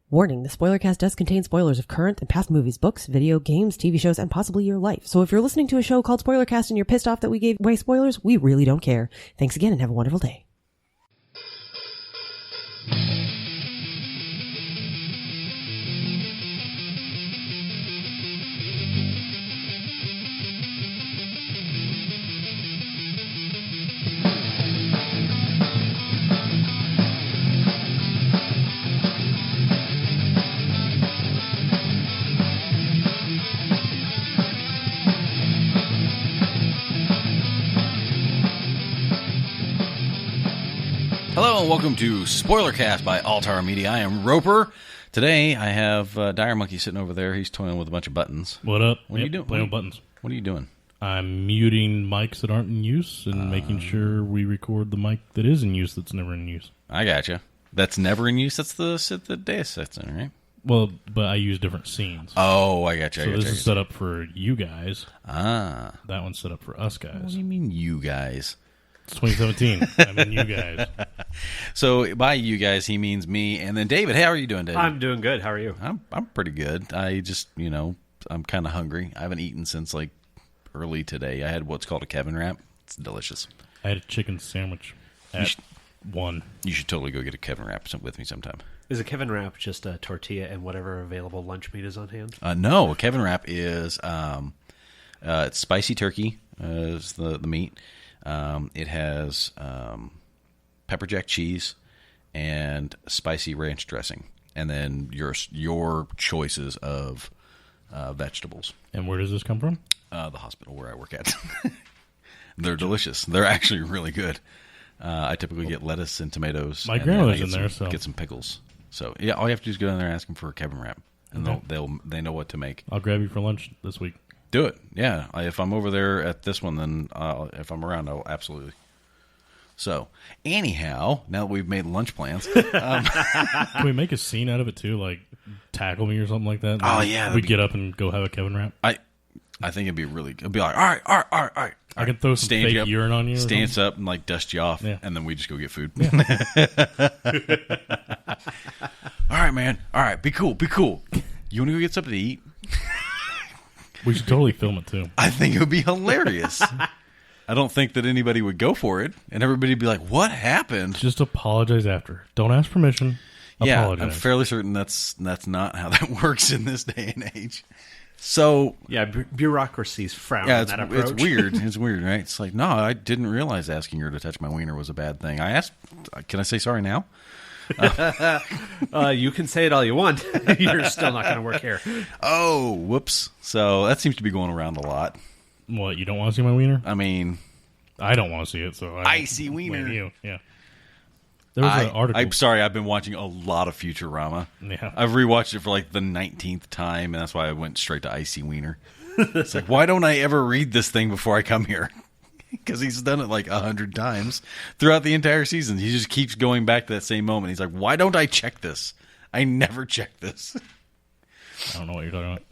Warning, the Spoilercast does contain spoilers of current and past movies, books, video, games, TV shows, and possibly your life. So if you're listening to a show called Spoilercast and you're pissed off that we gave away spoilers, we really don't care. Thanks again and have a wonderful day. Hello and welcome to Spoilercast by Altar Media. I am Roper. Today I have Dire Monkey sitting over there. He's toying with a bunch of buttons. What up? What are you doing? Playing with buttons. What are you doing? I'm muting mics that aren't in use and making sure we record the mic that is in use that's never in use. I gotcha. That's never in use? That's the Deus sets in, right? Well, but I use different scenes. Oh, I gotcha. So this is set up for you guys. Ah. That one's set up for us guys. What do you mean, you guys? It's 2017. I mean, you guys. So by you guys, he means me. And then David, hey, how are you doing, David? I'm doing good. How are you? I'm pretty good. I just, I'm kind of hungry. I haven't eaten since like early today. I had what's called a Kevin wrap. It's delicious. I had a chicken sandwich at 1. You should totally go get a Kevin wrap with me sometime. Is a Kevin wrap just a tortilla and whatever available lunch meat is on hand? No, a Kevin wrap is it's spicy turkey is the meat. It has pepper jack cheese and spicy ranch dressing, and then your choices of vegetables. And where does this come from? The hospital where I work at. They're delicious. They're actually really good. I typically get lettuce and tomatoes. My grandmother's in there, so get some pickles. So yeah, all you have to do is go down there and ask them for a Kevin wrap, and okay. they know what to make. I'll grab you for lunch this week. Do it. Yeah. If I'm over there at this one, then if I'm around, I'll absolutely. So, anyhow, now that we've made lunch plans. Can we make a scene out of it, too? Like, tackle me or something like that? Oh, yeah. We get up and go have a Kevin wrap? I think it'd be it'd be like, all right. I can throw some fake urine on you. Stand up and, like, dust you off, yeah. And then we just go get food. Yeah. All right, man. All right. Be cool. You want to go get something to eat? We should totally film it, too. I think it would be hilarious. I don't think that anybody would go for it, and everybody would be like, what happened? Just apologize after. Don't ask permission. Yeah, apologize. I'm fairly certain that's not how that works in this day and age. So yeah, bureaucracies frown on that approach. It's weird. It's weird, right? It's like, no, I didn't realize asking her to touch my wiener was a bad thing. I asked, can I say sorry now? You can say it all you want. You're still not going to work here. Oh, whoops. So that seems to be going around a lot. What, you don't want to see my wiener? I mean, I don't want to see it, so icy wiener. Blame you. Yeah. There was an article. I'm sorry, I've been watching a lot of Futurama. Yeah. I've rewatched it for like the 19th time, and that's why I went straight to icy wiener. It's like, why don't I ever read this thing before I come here? Because he's done it like 100 times throughout the entire season. He just keeps going back to that same moment. He's like, why don't I check this? I never check this. I don't know what you're talking about.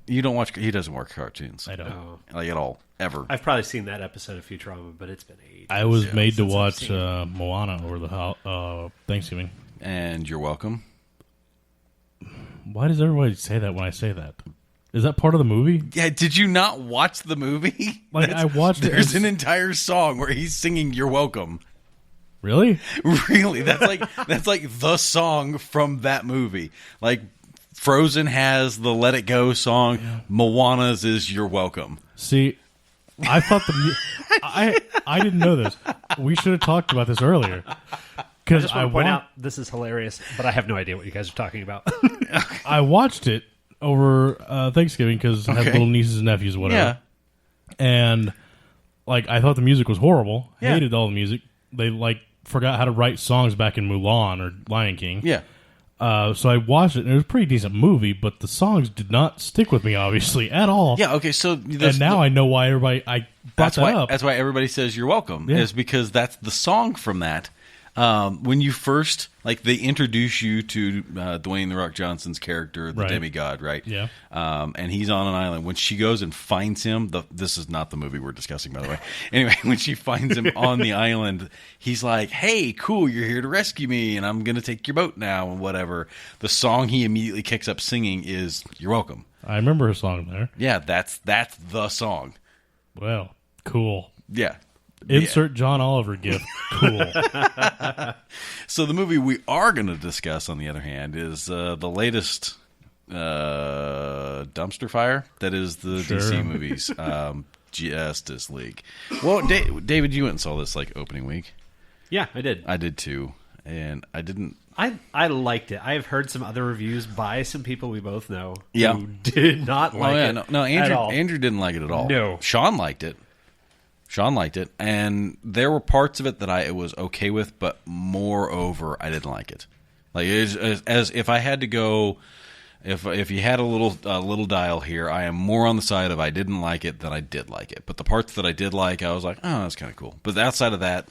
You don't watch... He doesn't watch cartoons. I don't. No. Like, at all. Ever. I've probably seen that episode of Futurama, but it's been ages. I was made to watch Moana over the Thanksgiving. And you're welcome. Why does everybody say that when I say that? Is that part of the movie? Yeah, did you not watch the movie? Like, I watched it. There's an entire song where he's singing "You're Welcome." Really? Really? That's like the song from that movie. Like, Frozen has the "Let It Go" song. Yeah. Moana's is "You're Welcome." See, I thought I didn't know this. We should have talked about this earlier. I just want to point out this is hilarious, but I have no idea what you guys are talking about. I watched it over Thanksgiving because I have little nieces and nephews, whatever. Yeah. And like, I thought the music was horrible. Yeah. Hated all the music. They like forgot how to write songs back in Mulan or Lion King. Yeah. So I watched it, and it was a pretty decent movie, but the songs did not stick with me, obviously, at all. Yeah, okay, so... And now I know why everybody... I brought that up. That's why everybody says "You're Welcome," is because that's the song from that. When you first, like, they introduce you to Dwayne The Rock Johnson's character, the demigod, right? Yeah. And he's on an island. When she goes and finds him, this is not the movie we're discussing, by the way. Anyway, when she finds him on the island, he's like, hey, cool, you're here to rescue me, and I'm going to take your boat now, and whatever. The song he immediately kicks up singing is You're Welcome. I remember a song there. Yeah, that's the song. Well, cool. Yeah. Insert John Oliver gift. Cool. So the movie we are going to discuss, on the other hand, is the latest dumpster fire that is the DC movies, Justice League. Well, David, you went and saw this like opening week. Yeah, I did. I did too, and I didn't. I liked it. I have heard some other reviews by some people we both know Yeah. who did not like it. No, at all. Andrew didn't like it at all. No. Sean liked it. And there were parts of it that I was okay with, but moreover, I didn't like it. Like, as if I had to go, if you had a little dial here, I am more on the side of I didn't like it than I did like it. But the parts that I did like, I was like, oh, that's kind of cool. But outside of that,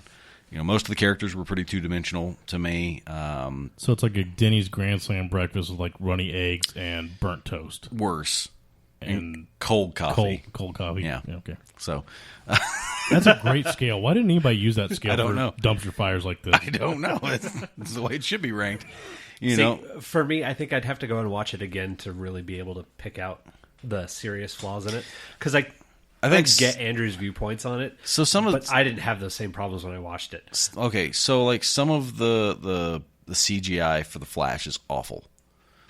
most of the characters were pretty two-dimensional to me. So it's like a Denny's Grand Slam breakfast with like runny eggs and burnt toast. Worse. And cold coffee. Cold coffee. Yeah. Okay. So that's a great scale. Why didn't anybody use that scale for dumpster fires like this? I don't know. It's the way it should be ranked. For me, I think I'd have to go and watch it again to really be able to pick out the serious flaws in it. Because I get Andrew's viewpoints on it. So but I didn't have those same problems when I watched it. Okay, so like some of the CGI for the Flash is awful.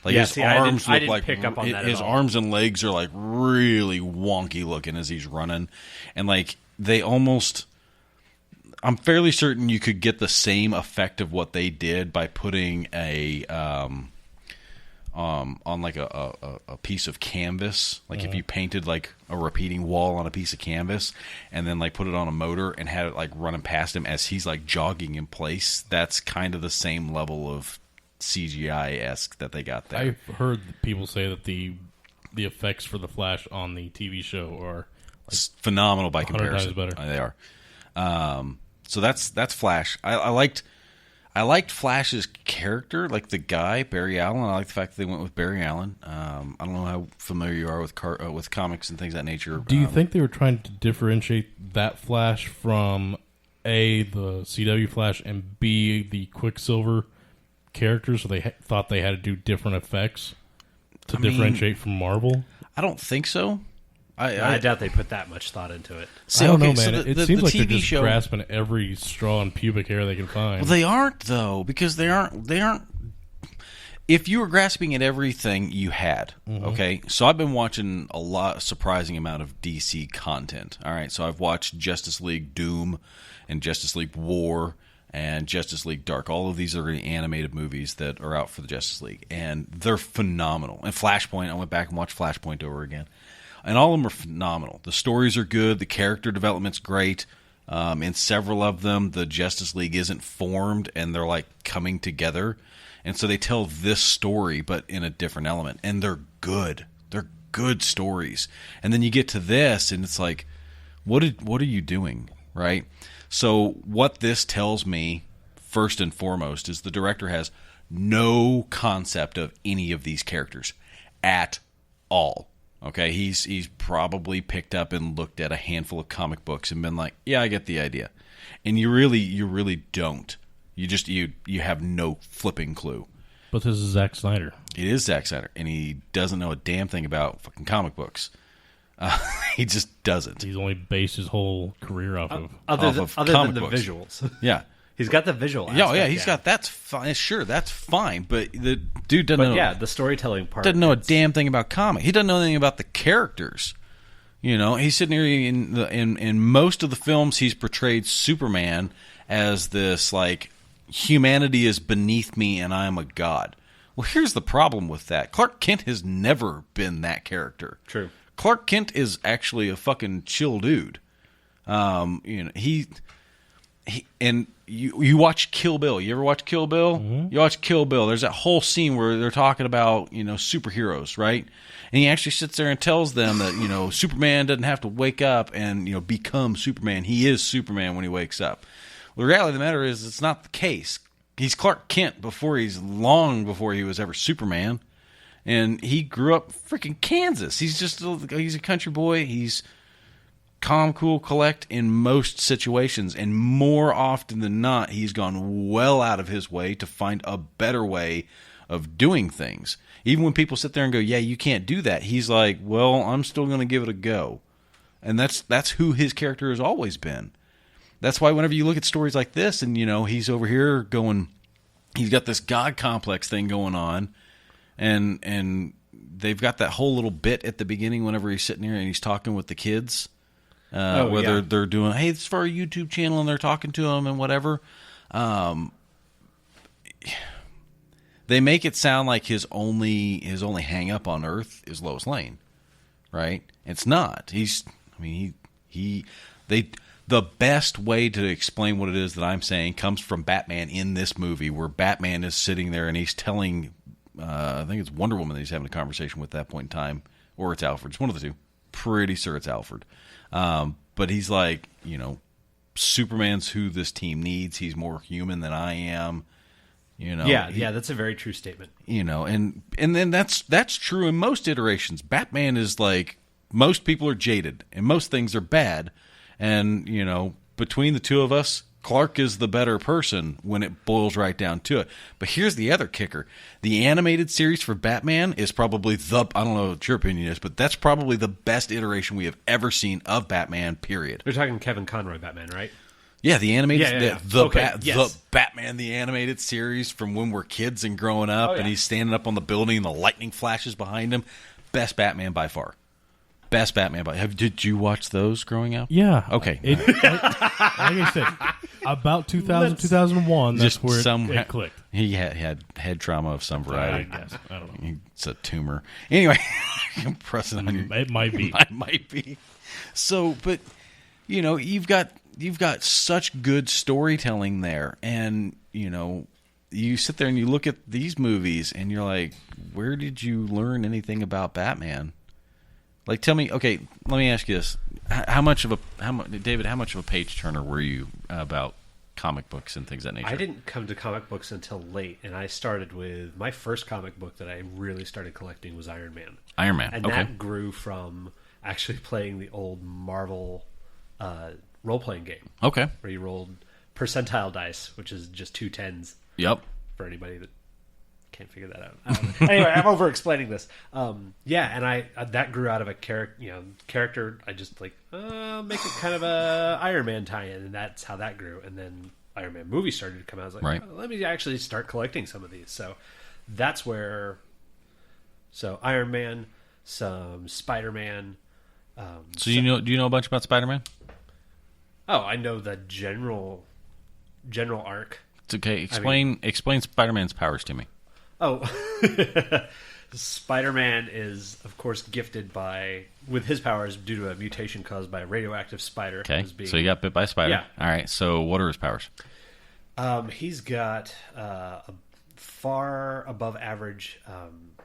Like yeah, his arms I look didn't like pick up on that his at all. arms and legs are like really wonky looking as he's running, and like they almost. I'm fairly certain you could get the same effect of what they did by putting a on like a piece of canvas. Like if you painted like a repeating wall on a piece of canvas and then like put it on a motor and had it like running past him as he's like jogging in place. That's kind of the same level of CGI-esque that they got there. I've heard people say that the effects for the Flash on the TV show are like phenomenal by 100 comparison. times better. They are. So that's Flash. I liked Flash's character, like the guy Barry Allen. I like the fact that they went with Barry Allen. I don't know how familiar you are with comics and things of that nature. Do you think they were trying to differentiate that Flash from A, the CW Flash, and B, the Quicksilver characters, so they thought they had to do different effects to differentiate from Marvel? I don't think so. I doubt they put that much thought into it. I don't know, man. So it seems like TV they're just show, grasping every straw and pubic hair they can find. Well, they aren't though, because they aren't. If you were grasping at everything you had, okay. So I've been watching a surprising amount of DC content. All right, so I've watched Justice League Doom and Justice League War and Justice League Dark. All of these are the animated movies that are out for the Justice League, and they're phenomenal. And Flashpoint, I went back and watched Flashpoint over again, and all of them are phenomenal. The stories are good. The character development's great. In several of them, the Justice League isn't formed, and they're like coming together. And so they tell this story, but in a different element. And they're good. They're good stories. And then you get to this, and it's like, what are you doing, right? So what this tells me, first and foremost, is the director has no concept of any of these characters at all. Okay, he's probably picked up and looked at a handful of comic books and been like, yeah, I get the idea. And you really don't. You have no flipping clue. But this is Zack Snyder. It is Zack Snyder, and he doesn't know a damn thing about fucking comic books. He just doesn't. He's only based his whole career off of other than the books. visuals. Yeah. He's got the visual aspect. Yeah, he's got that's fine. Sure, that's fine. But the dude doesn't know. Yeah, the storytelling part doesn't know a damn thing about comic. He doesn't know anything about the characters. He's sitting here in most of the films. He's portrayed Superman as this like humanity is beneath me and I am a god. Well, here's the problem with that. Clark Kent has never been that character. True. Clark Kent is actually a fucking chill dude. He and you watch Kill Bill. You ever watch Kill Bill? Mm-hmm. You watch Kill Bill. There's that whole scene where they're talking about, superheroes, right? And he actually sits there and tells them that, Superman doesn't have to wake up and, become Superman. He is Superman when he wakes up. Well, the reality of the matter is it's not the case. He's Clark Kent before he was ever Superman. And he grew up freaking Kansas. He's a country boy. He's calm, cool, collect in most situations. And more often than not, he's gone well out of his way to find a better way of doing things. Even when people sit there and go, yeah, you can't do that, he's like, well, I'm still going to give it a go. And that's who his character has always been. That's why whenever you look at stories like this and, he's over here going, he's got this God complex thing going on, and they've got that whole little bit at the beginning whenever he's sitting here and he's talking with the kids, where they're doing, hey, this is for our YouTube channel, and they're talking to him and whatever. They make it sound like his only hang up on Earth is Lois Lane, right? It's not. The best way to explain what it is that I'm saying comes from Batman in this movie, where Batman is sitting there and he's telling, I think it's Wonder Woman that he's having a conversation with at that point in time, or it's Alfred. It's one of the two. Pretty sure it's Alfred. But he's like, Superman's who this team needs. He's more human than I am. Yeah, that's a very true statement. And then that's true in most iterations. Batman is like, most people are jaded and most things are bad. And, between the two of us, Clark is the better person when it boils right down to it. But here's the other kicker. The animated series for Batman is probably I don't know what your opinion is, but that's probably the best iteration we have ever seen of Batman, period. We're talking Kevin Conroy Batman, right? Yeah, the animated, the Batman, the animated series from when we're kids and growing up, and he's standing up on the building and the lightning flashes behind him. Best Batman by far. Best Batman by. Did you watch those growing up? Yeah. Okay. Like I said, about 2000, 2001, that's where it clicked. He had head trauma of some variety. I guess. I don't know. It's a tumor. Anyway, I'm pressing on you. It might be. It might be. So, but, you've got such good storytelling there, and you sit there and you look at these movies and you're like, where did you learn anything about Batman? Like, tell me, okay, let me ask you this: David, how much of a page turner were you about comic books and things of that nature? I didn't come to comic books until late, and I started with my first comic book that I really started collecting was Iron Man. Iron Man, and that grew from actually playing the old Marvel role-playing game. Okay. Where you rolled percentile dice, which is just 2 10s. Yep. For anybody that can't figure that out. Anyway, I'm over-explaining this. And I that grew out of a character. I just make it kind of a Iron Man tie-in, and that's how that grew. And then Iron Man movie started to come out. I was like, right. Let me actually start collecting some of these. So that's where. So Iron Man, some Spider-Man. Do you know a bunch about Spider-Man? Oh, I know the general arc. It's okay. Explain Spider-Man's powers to me. Oh, Spider-Man is, of course, gifted with his powers due to a mutation caused by a radioactive spider. Okay, so he got bit by a spider. Yeah. All right, so what are his powers? He's got a far above average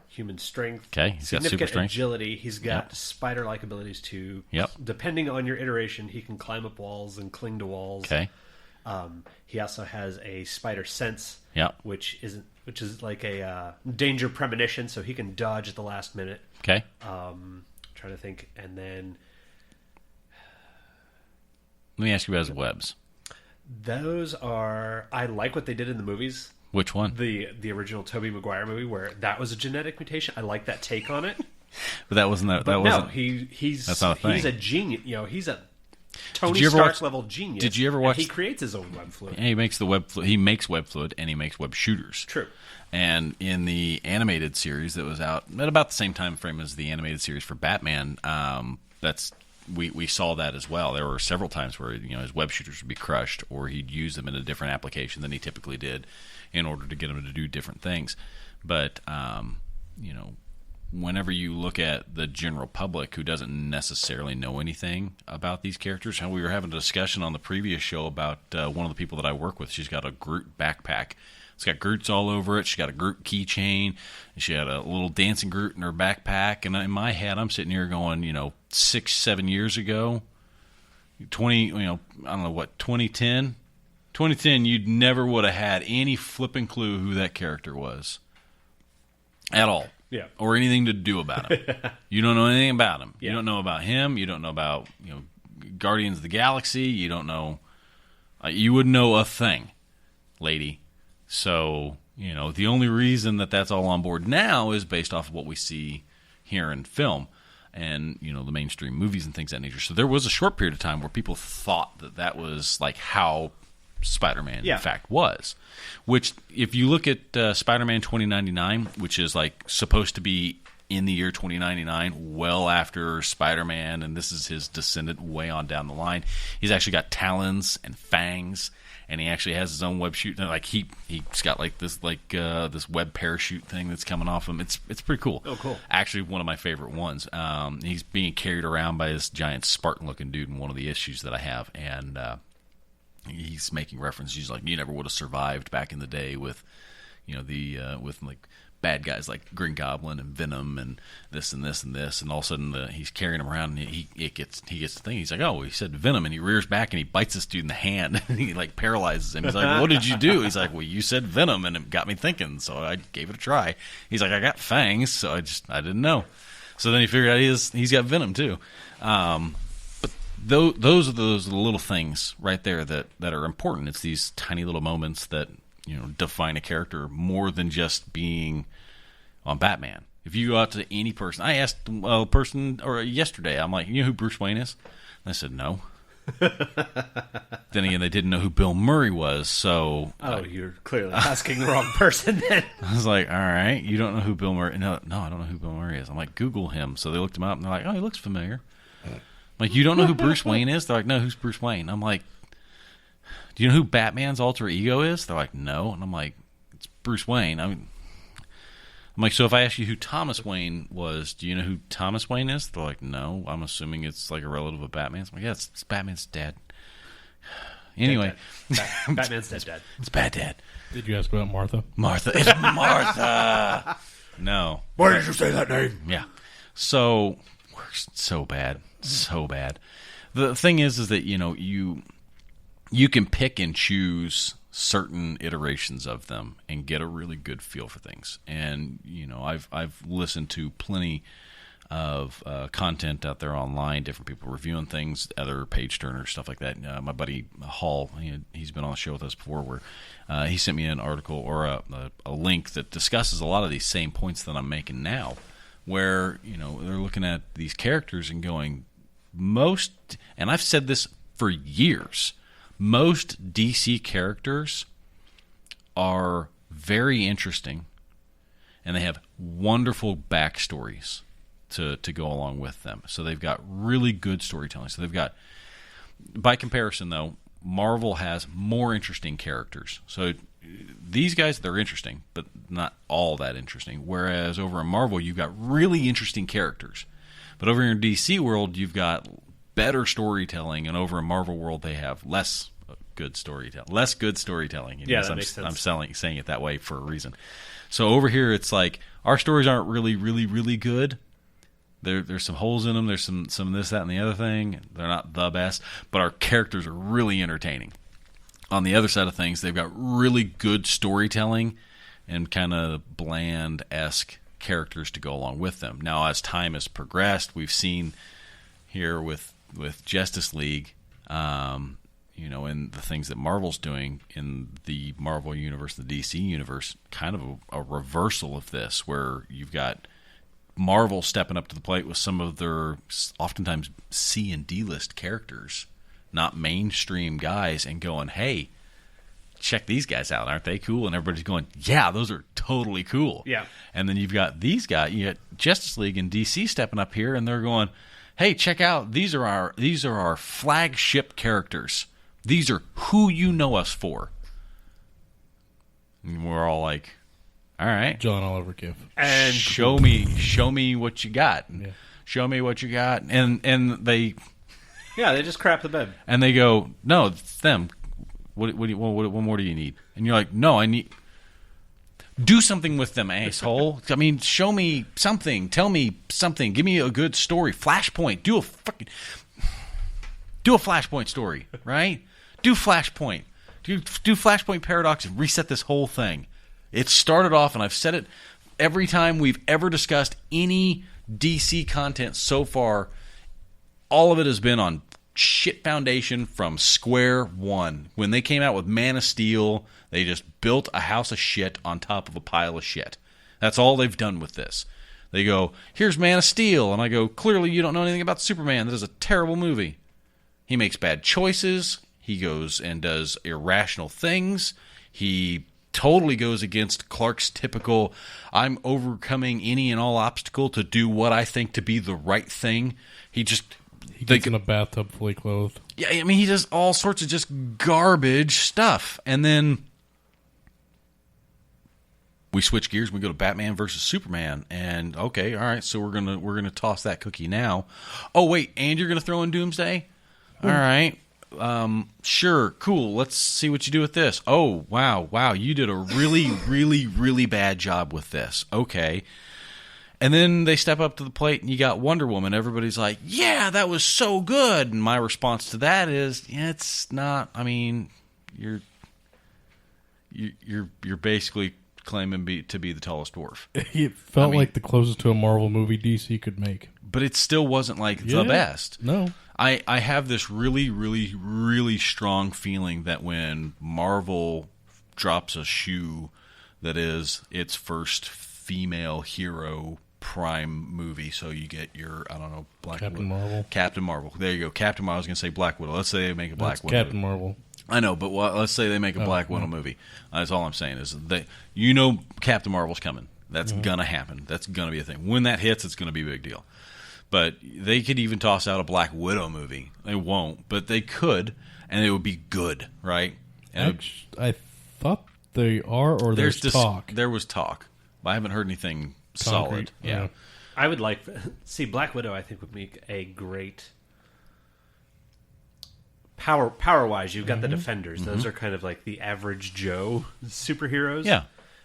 human strength. Okay, he's got super strength. Agility. He's got spider-like abilities too. Yep. Depending on your iteration, he can climb up walls and cling to walls. Okay. He also has a spider sense. Yep. Which is like a danger premonition, so he can dodge at the last minute. Okay. Trying to think, and then let me ask you about his webs. Those are, I like what they did in the movies. Which one? The original Tobey Maguire movie, where that was a genetic mutation. I like that take on it. But that wasn't. He's that's not a thing. He's a genius. He's a Tony Stark level genius. Did you ever watch? He creates his own web fluid. He makes the web. He makes web fluid, and he makes web shooters. True. And in the animated series that was out at about the same time frame as the animated series for Batman, we saw that as well. There were several times where his web shooters would be crushed, or he'd use them in a different application than he typically did, in order to get them to do different things. But whenever you look at the general public who doesn't necessarily know anything about these characters, and we were having a discussion on the previous show about one of the people that I work with. She's got a Groot backpack. It's got Groots all over it. She got a Groot keychain. And she had a little dancing Groot in her backpack. And in my head, I'm sitting here going, 6-7 years ago, 2010, 2010, you'd never would have had any flipping clue who that character was at all. Yeah. Or anything to do about him. You don't know anything about him. Yeah. You don't know about him. You don't know about Guardians of the Galaxy. You don't know. You wouldn't know a thing, lady. So, the only reason that that's all on board now is based off of what we see here in film and, the mainstream movies and things of that nature. So there was a short period of time where people thought that was like how Spider-Man in fact was. Which, if you look at Spider-Man 2099, which is like supposed to be in the year 2099, well after Spider-Man, and this is his descendant way on down the line. He's actually got talons and fangs, and he actually has his own web shoot. Like he's got like this web parachute thing that's coming off him. It's pretty cool. Oh, cool! Actually, one of my favorite ones. He's being carried around by this giant Spartan-looking dude in one of the issues that I have, and he's making reference. He's like, you never would have survived back in the day with, with like bad guys like Green Goblin and Venom and this and this and this, and all of a sudden he's carrying him around, and he gets the thing. He's like, oh, he said Venom, and he rears back and he bites this dude in the hand, and he like paralyzes him. He's like, what did you do? He's like, well, you said Venom, and it got me thinking, so I gave it a try. He's like, I got fangs, so I didn't know. So then he figured out he's got Venom too. But those are those little things right there that are important. It's these tiny little moments that define a character more than just being on Batman. If you go out to any person, I asked a person yesterday, I'm like, you know who Bruce Wayne is? And they said no. Then again, they didn't know who Bill Murray was, so you're clearly asking the wrong person then. I was like, all right, you don't know who Bill Murray? No, I don't know who Bill Murray is. I'm like, Google him. So they looked him up, and they're like, oh, he looks familiar. I'm like, you don't know who Bruce Wayne is? They're like, no, who's Bruce Wayne? I'm like, do you know who Batman's alter ego is? They're like, no. And I'm like, it's Bruce Wayne. I'm like, so if I ask you who Thomas Wayne was, do you know who Thomas Wayne is? They're like, no. I'm assuming it's like a relative of Batman's. I'm like, yeah, it's Batman's dad. Anyway. Batman's dad. It's Bad Dad. Did you ask about Martha? Martha. It's Martha. No. Why did you say that name? Yeah. So, so bad. So bad. The thing is that, you can pick and choose certain iterations of them and get a really good feel for things. And I've listened to plenty of content out there online, different people reviewing things, other page turners, stuff like that. My buddy Hall, he's been on the show with us before, where he sent me an article or a link that discusses a lot of these same points that I'm making now, where they're looking at these characters and going, and I've said this for years, most DC characters are very interesting, and they have wonderful backstories to go along with them. So they've got really good storytelling. So they've got, by comparison though, Marvel has more interesting characters. So these guys, they're interesting, but not all that interesting. Whereas over in Marvel, you've got really interesting characters. But over in DC world, you've got better storytelling, and over in Marvel world, they have less good storytelling. Yeah, that makes sense. I'm saying it that way for a reason. So over here, it's like our stories aren't really, really, really good. There's some holes in them. There's some this, that, and the other thing. They're not the best, but our characters are really entertaining. On the other side of things, they've got really good storytelling and kind of bland-esque characters to go along with them. Now, as time has progressed, we've seen here with Justice League, and the things that Marvel's doing in the Marvel universe, the DC universe, kind of a reversal of this, where you've got Marvel stepping up to the plate with some of their oftentimes C and D list characters, not mainstream guys, and going, hey, check these guys out, aren't they cool? And everybody's going, yeah, those are totally cool. Yeah. And then you've got these guys, you got Justice League and DC stepping up here, and they're going, hey, check out, these are our flagship characters. These are who you know us for. And we're all like, all right, John Oliver Giff, and show me what you got. Yeah. Show me what you got. And they, they just crap the bed. And they go, no, it's them. What more do you need? And you're like, no, I need. Do something with them, asshole. I mean, show me something. Tell me something. Give me a good story. Flashpoint. Do a Flashpoint story, right? Do Flashpoint. Do Flashpoint Paradox and reset this whole thing. It started off, and I've said it every time we've ever discussed any DC content so far, all of it has been on shit foundation from square one. When they came out with Man of Steel, they just built a house of shit on top of a pile of shit. That's all they've done with this. They go, here's Man of Steel, and I go, clearly you don't know anything about Superman. This is a terrible movie. He makes bad choices. He goes and does irrational things. He totally goes against Clark's typical, I'm overcoming any and all obstacle to do what I think to be the right thing. He gets in a bathtub fully clothed. Yeah, I mean, he does all sorts of just garbage stuff. And then we switch gears. We go to Batman versus Superman. And, okay, all right, so we're gonna toss that cookie now. Oh, wait, and you're going to throw in Doomsday? All right. Sure, cool. Let's see what you do with this. Oh, wow. You did a really, really, really bad job with this. Okay. And then they step up to the plate and you got Wonder Woman. Everybody's like, yeah, that was so good. And my response to that is, yeah, it's not. I mean, you're basically claiming to be the tallest dwarf. It felt like the closest to a Marvel movie DC could make. But it still wasn't like the best. No. I have this really, really, really strong feeling that when Marvel drops a shoe that is its first female hero prime movie, so you get your, I don't know, Captain Marvel. There you go. Captain Marvel. I was going to say Black Widow. Let's say they make a Black Widow. Captain Marvel. I know, but let's say they make a Black Widow movie. That's all I'm saying is that Captain Marvel's coming. That's going to happen. That's going to be a thing. When that hits, it's going to be a big deal. But they could even toss out a Black Widow movie. They won't, but they could, and it would be good, right? And I thought they are, or there's talk. There was talk, but I haven't heard anything concrete. Solid. Yeah. I would see Black Widow. I think would make a great power wise. You've got the Defenders; those are kind of like the average Joe superheroes. Yeah.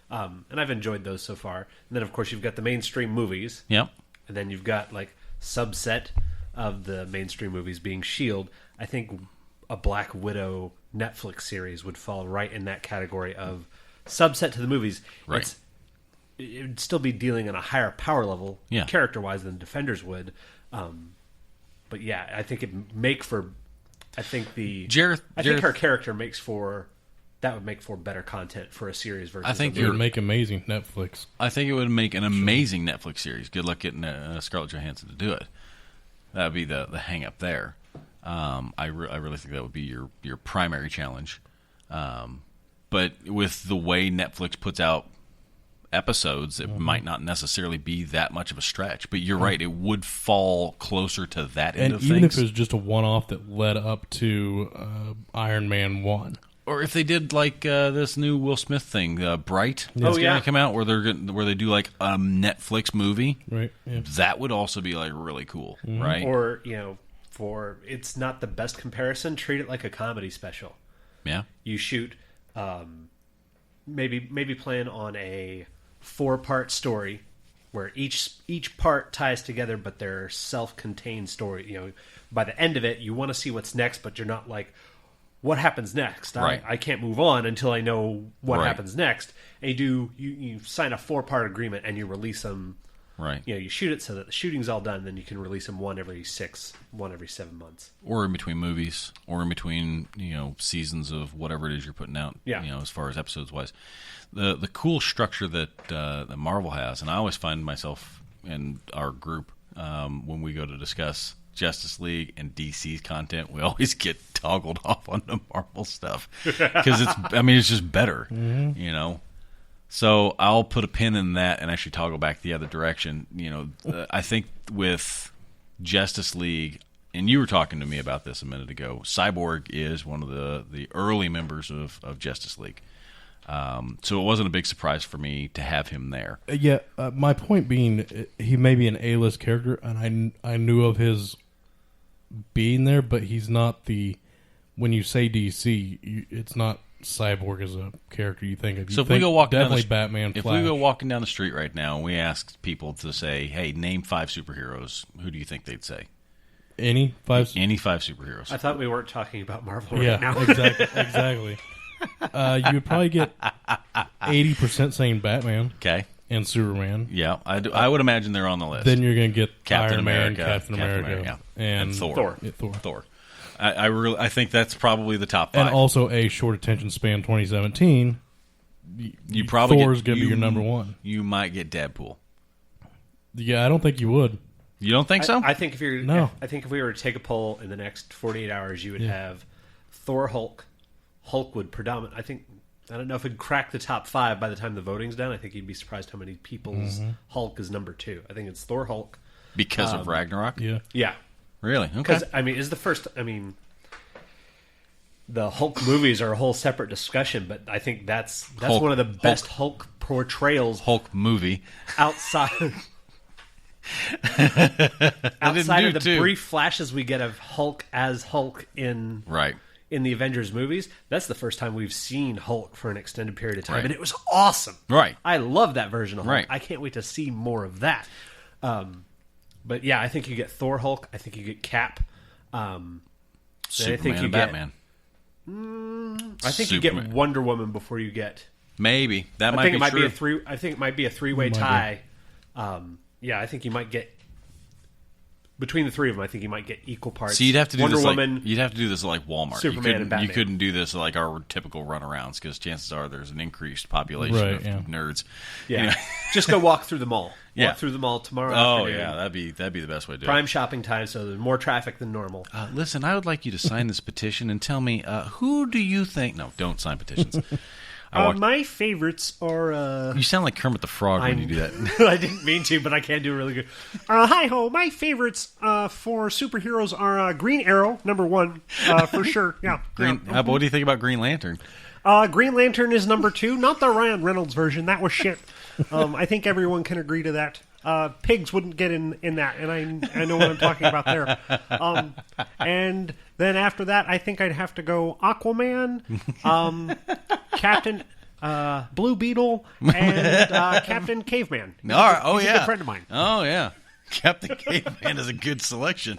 And I've enjoyed those so far. And then, of course, you've got the mainstream movies. Yep. And then you've got like subset of the mainstream movies being S.H.I.E.L.D. I think a Black Widow Netflix series would fall right in that category of subset to the movies. Right. It would still be dealing on a higher power level, character-wise, than Defenders would. But yeah, I think it'd make for. I think I think her character makes for. That would make for better content for a series versus. I think it would make amazing Netflix. I think it would make an amazing Netflix series. Good luck getting Scarlett Johansson to do it. That would be the hang up there. I really think that would be your primary challenge. But with the way Netflix puts out episodes, it might not necessarily be that much of a stretch. But you're right; it would fall closer to that end of things. And even if it was just a one-off that led up to Iron Man 1. Or if they did like this new Will Smith thing, Bright, that's going to come out where they do like a Netflix movie, right? Yeah. That would also be like really cool, right? Or for it's not the best comparison. Treat it like a comedy special. Yeah, you shoot maybe plan on a 4-part story where each part ties together, but they're self-contained story. By the end of it, you want to see what's next, but you're not like. What happens next? Right. I can't move on until I know what happens next. And you sign a 4-part agreement and you release them. Right. You shoot it so that the shooting's all done. Then you can release them one every 7 months, or in between movies, or in between seasons of whatever it is you're putting out. Yeah. As far as episodes wise, the cool structure that Marvel has, and I always find myself in our group when we go to discuss Justice League and DC's content, we always get toggled off on the Marvel stuff because it's just better, So I'll put a pin in that and actually toggle back the other direction. I think with Justice League, and you were talking to me about this a minute ago, Cyborg is one of the early members of Justice League. So it wasn't a big surprise for me to have him there. Yeah, my point being, he may be an A-list character, and I knew of his being there, but he's not the. When you say DC, it's not Cyborg as a character you think of. So if we go walking definitely Batman. If Flash. we go walking down the street right now and we ask people to say, "Hey, name 5 superheroes," who do you think they'd say? Any 5 superheroes. I thought we weren't talking about Marvel right yeah, now. exactly. You would probably get 80% saying Batman Okay. and Superman. Yeah, I would imagine they're on the list. Then you're going to get Captain Iron Man, America, Captain America, and Thor. Thor. I think that's probably the top 5. And also a short attention span 2017. You probably Thor's going to be your number one. You might get Deadpool. Yeah, I don't think you would. You don't think so? I think if you're No. I think if we were to take a poll in the next 48 hours, you would have Thor, Hulk. Hulk would predominate. I don't know if it'd crack the top 5 by the time the voting's done. I think you'd be surprised how many people's Hulk is number 2. I think it's Thor, Hulk. Because of Ragnarok? Yeah. Yeah. Really? Okay. Because, is the first... the Hulk movies are a whole separate discussion, but I think that's Hulk- one of the best Hulk portrayals Hulk movie. outside... outside of the brief flashes we get of Hulk as Hulk in the Avengers movies. That's the first time we've seen Hulk for an extended period of time, Right. and it was awesome. Right. I love that version of Hulk. Right. I can't wait to see more of that. But yeah, I think you get Thor Hulk. I think you get Cap. Superman I think you and get, Batman. I think you Superman. get Wonder Woman before you get. Maybe. That I might think be it might true. be a three. I think it might be a three-way Might be. tie. Yeah, I think you might get between the three of them. I think you might get equal parts. So you'd have to do Wonder this Woman. you'd have to do this like Walmart. Superman and Batman. You couldn't do this like our typical runarounds because chances are there's an increased population Right, of yeah. nerds. Yeah, Anyway. just go walk through the mall. Yeah. Walk through the mall tomorrow. Oh afternoon. yeah, that'd be the best way to do Prime shopping time, so there's more traffic than normal. it. Listen, I would like you to sign this petition and tell me who do you think? No, don't sign petitions. My favorites are. You sound like Kermit the Frog when you do that. I didn't mean to, but I can do really good. Hi ho! My favorites for superheroes are Green Arrow, number 1 for sure. Yeah. What do you think about Green Lantern? Green Lantern is number 2, not the Ryan Reynolds version. That was shit. I think everyone can agree to that. Pigs wouldn't get in that, and I know what I'm talking about there. And then after that, I think I'd have to go Aquaman, Captain Blue Beetle, and Captain Caveman. All right. Oh He's yeah, a good friend of mine. Oh yeah, Captain Caveman is a good selection.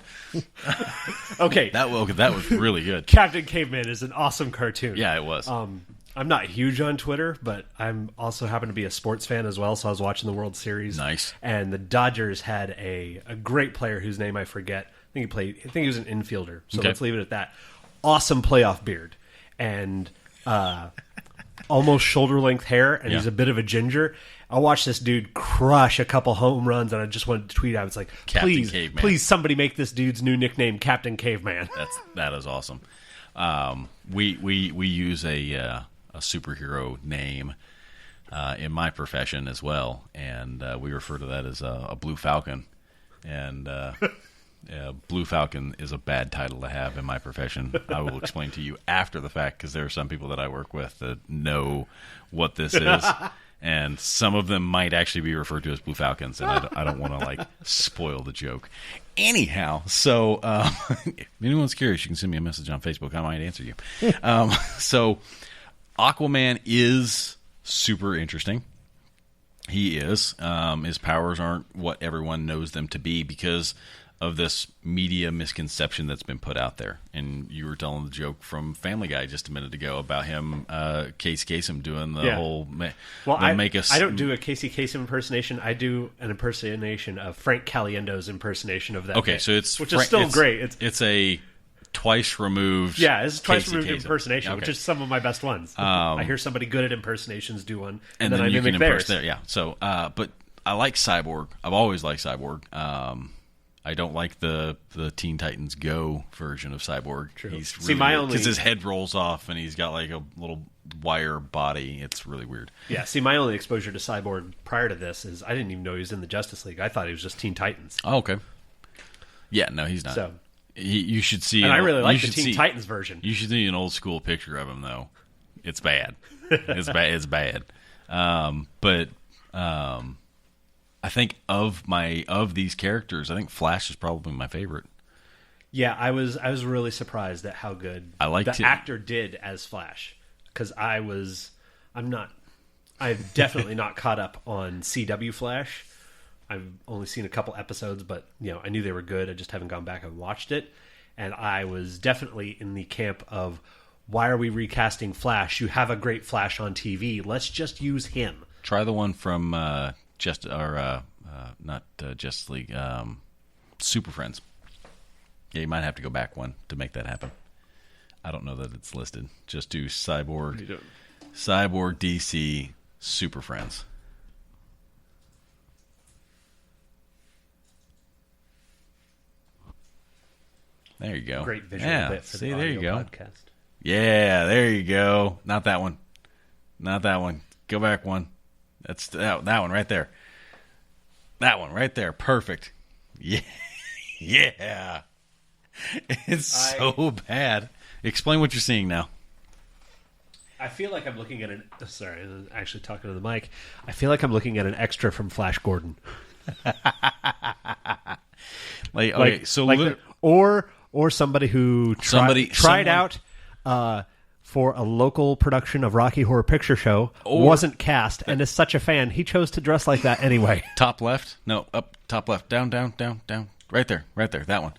Okay, That was really good. Captain Caveman is an awesome cartoon. Yeah, it was. I'm not huge on Twitter, but I'm also happen to be a sports fan as well, so I was watching the World Series. Nice. And the Dodgers had a great player whose name I forget. I think he was an infielder, so Okay. let's leave it at that. Awesome playoff beard. And almost shoulder-length hair, and he's a bit of a ginger. I watched this dude crush a couple home runs, and I just wanted to tweet out. It's like, Captain Caveman. please, somebody make this dude's new nickname Captain Caveman. That is awesome. We use a superhero name in my profession as well, and we refer to that as a Blue Falcon. And Blue Falcon is a bad title to have in my profession. I will explain to you after the fact because there are some people that I work with that know what this is. And some of them might actually be referred to as Blue Falcons, and I don't want to like spoil the joke. Anyhow, so if anyone's curious, you can send me a message on Facebook. I might answer you. So Aquaman is super interesting. He is. His powers aren't what everyone knows them to be because of this media misconception that's been put out there. And you were telling the joke from Family Guy just a minute ago about him, Casey Kasem, doing the whole... I don't do a Casey Kasem impersonation. I do an impersonation of Frank Caliendo's impersonation of that. Okay, bit, so it's... which is still great. It's a twice removed... Yeah, it's a twice Casey removed Kasem. impersonation, Okay. which is some of my best ones. I hear somebody good at impersonations do one, and then I you mimic can theirs. there. Yeah. So, but I like Cyborg. I've always liked Cyborg. I don't like the Teen Titans Go version of Cyborg. True. He's See, my only- because his head rolls off and he's got like a little wire body. It's really weird. Yeah, see, my only exposure to Cyborg prior to this is I didn't even know he was in the Justice League. I thought he was just Teen Titans. Oh, okay. Yeah, no, he's not. So, You should see. and I really like you the should Teen see- Titans version. You should see an old school picture of him though. It's bad. It's bad. It's bad. But I think of these characters, I think Flash is probably my favorite. Yeah, I was really surprised at how good liked the it. actor did as Flash, because I've definitely not caught up on CW Flash. I've only seen a couple episodes, but I knew they were good. I just haven't gone back and watched it, and I was definitely in the camp of why are we recasting Flash? You have a great Flash on TV. Let's just use him. Try the one from not Justice League, Super Friends. Yeah, you might have to go back one to make that happen. I don't know that it's listed. Just do Cyborg DC Super Friends. There you go. Great visual bit for the audio podcast. Yeah, there you go. Not that one. Not that one. Go back one. That's that one right there. That one right there. Perfect. Yeah. Yeah. It's so bad. Explain what you're seeing now. I feel like I'm looking at sorry, I'm actually talking to the mic. I feel like I'm looking at an extra from Flash Gordon. Or somebody who tried out for a local production of Rocky Horror Picture Show, wasn't cast, and is such a fan, he chose to dress like that anyway. Top left? No, up, top left. Down. Right there, that one.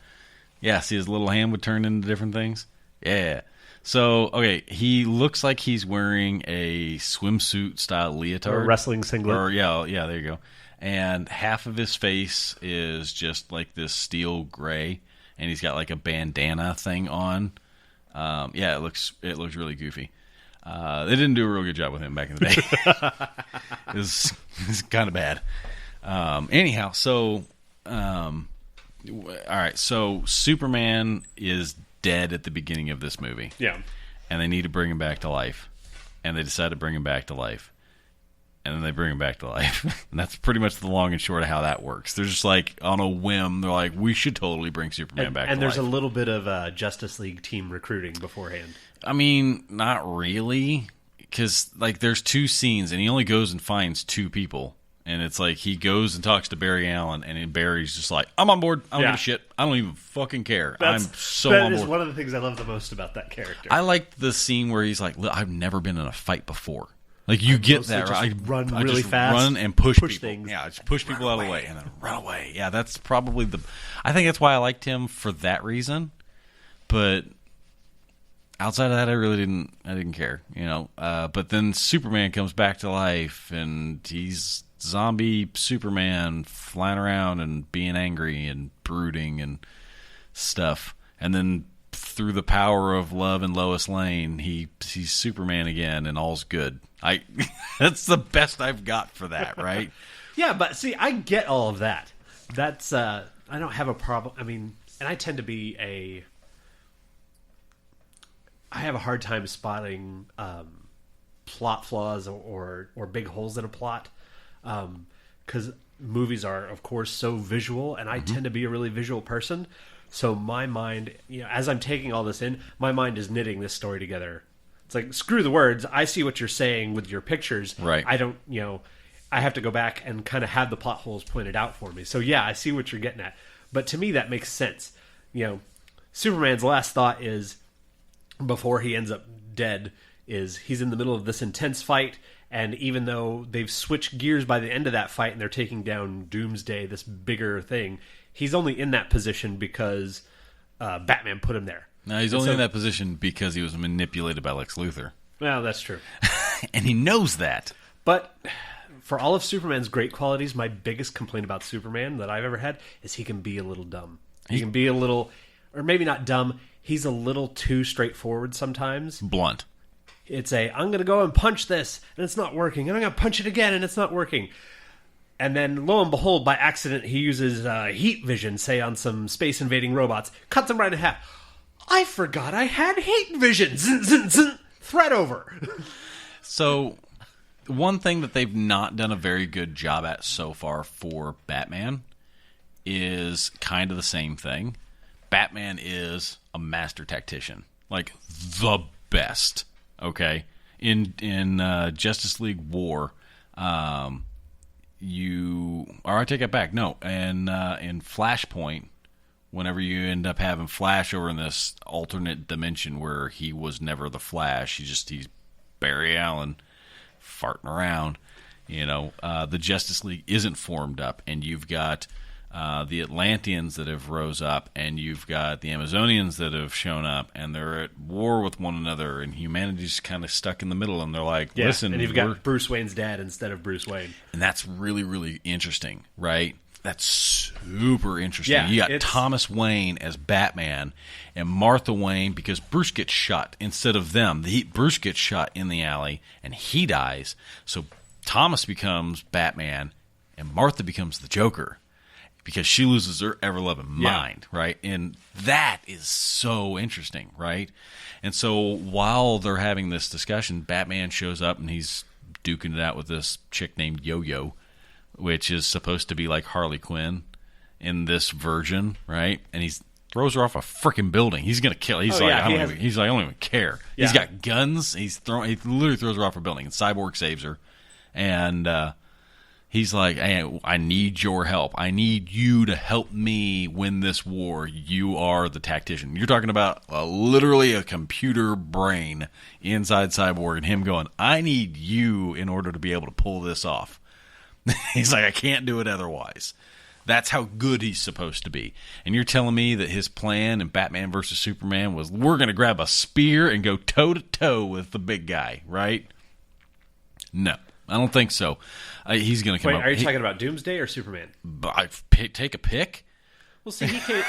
Yeah, see his little hand would turn into different things? Yeah. So, okay, he looks like he's wearing a swimsuit-style leotard. Or a wrestling singlet. Or, yeah, there you go. And half of his face is just like this steel gray, and he's got like a bandana thing on. It looks really goofy. They didn't do a real good job with him back in the day. It was kind of bad. Anyhow, so all right, so Superman is dead at the beginning of this movie. Yeah. And they need to bring him back to life. And they decide to bring him back to life. And then they bring him back to life. And that's pretty much the long and short of how that works. They're just like, on a whim, they're like, we should totally bring Superman back to life. And there's a little bit of Justice League team recruiting beforehand. I mean, not really. Because, like, there's two scenes, and he only goes and finds two people. And it's like, he goes and talks to Barry Allen, and then Barry's just like, I'm on board. I don't give a shit. I don't even fucking care. I'm so on board. That is one of the things I love the most about that character. I liked the scene where he's like, look, I've never been in a fight before. Like, you get that, right? I really fast. Run and push people. Things. Yeah, just push people out of the way and then run away. Yeah, that's probably I think that's why I liked him for that reason. But outside of that, I didn't care, you know. But then Superman comes back to life, and he's zombie Superman flying around and being angry and brooding and stuff. And then through the power of love and Lois Lane, he's Superman again, and all's good. That's the best I've got for that, right? Yeah, but see, I get all of that. That's I don't have a problem. I mean, and I tend to be I have a hard time spotting plot flaws or big holes in a plot, because movies are, of course, so visual, and I tend to be a really visual person. So my mind, as I'm taking all this in, my mind is knitting this story together. It's like, screw the words. I see what you're saying with your pictures. Right. I don't, I have to go back and kind of have the plot holes pointed out for me. So yeah, I see what you're getting at. But to me, that makes sense. Superman's last thought is, before he ends up dead, is he's in the middle of this intense fight. And even though they've switched gears by the end of that fight and they're taking down Doomsday, this bigger thing, he's only in that position because Batman put him there. No, he's only in that position because he was manipulated by Lex Luthor. Well, that's true. And he knows that. But for all of Superman's great qualities, my biggest complaint about Superman that I've ever had is he can be a little dumb. He can be a little, or maybe not dumb, he's a little too straightforward sometimes. Blunt. It's I'm going to go and punch this, and it's not working. And I'm going to punch it again, and it's not working. And then, lo and behold, by accident, he uses heat vision, say, on some space-invading robots. Cuts them right in half. I forgot I had heat vision. Zin, zin, zin. Thread over. So, one thing that they've not done a very good job at so far for Batman is kind of the same thing. Batman is a master tactician. Like, the best. Okay? In Justice League War, I take it back. No, in Flashpoint, whenever you end up having Flash over in this alternate dimension where he was never the Flash, he's Barry Allen farting around. The Justice League isn't formed up, and you've got the Atlanteans that have rose up, and you've got the Amazonians that have shown up, and they're at war with one another, and humanity's kind of stuck in the middle, and they're like, Yeah, listen, and you've got Bruce Wayne's dad instead of Bruce Wayne. and that's really, really interesting, right? That's super interesting. Yeah, You got Thomas Wayne as Batman and Martha Wayne, because Bruce gets shot instead of them. Bruce gets shot in the alley and he dies. So Thomas becomes Batman and Martha becomes the Joker because she loses her ever-loving mind, right? And that is so interesting, right? And so while they're having this discussion, Batman shows up and he's duking it out with this chick named Yo-Yo, which is supposed to be like Harley Quinn in this version, right? And he throws her off a freaking building. He's gonna kill. He's I don't even care. Yeah. He's got guns. He literally throws her off a building, and Cyborg saves her. And he's like, hey, I need your help. I need you to help me win this war. You are the tactician. You're talking about literally a computer brain inside Cyborg, and him going, I need you in order to be able to pull this off. He's like, I can't do it otherwise. That's how good he's supposed to be. And you're telling me that his plan in Batman versus Superman was, we're going to grab a spear and go toe-to-toe with the big guy, right? No, I don't think so. He's going to come up. Wait, are you talking about Doomsday or Superman? Take a pick? Well, see, he came...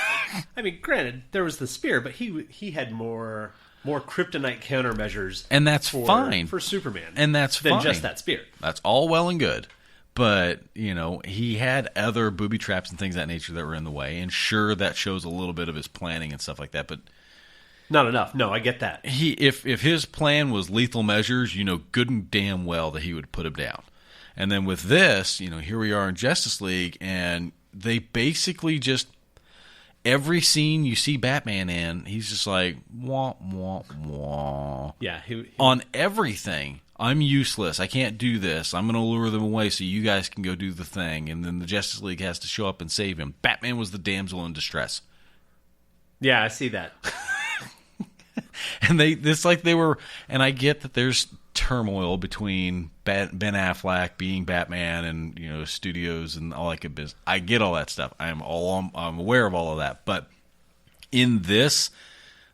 I mean, granted, there was the spear, but he had more kryptonite countermeasures, and that's fine for Superman, and that's than fine. just that spear. That's all well and good. But, he had other booby traps and things of that nature that were in the way. And sure, that shows a little bit of his planning and stuff like that. But not enough. No, I get that. If his plan was lethal measures, good and damn well that he would put him down. And then with this, here we are in Justice League, and they basically just, every scene you see Batman in, he's just like, wah, wah, wah. Yeah. On everything. I'm useless. I can't do this. I'm going to lure them away so you guys can go do the thing. And then the Justice League has to show up and save him. Batman was the damsel in distress. Yeah, I see that. And they were, and I get that there's turmoil between Ben Affleck being Batman and, studios and all that good business. I get all that stuff. I'm aware of all of that. But in this,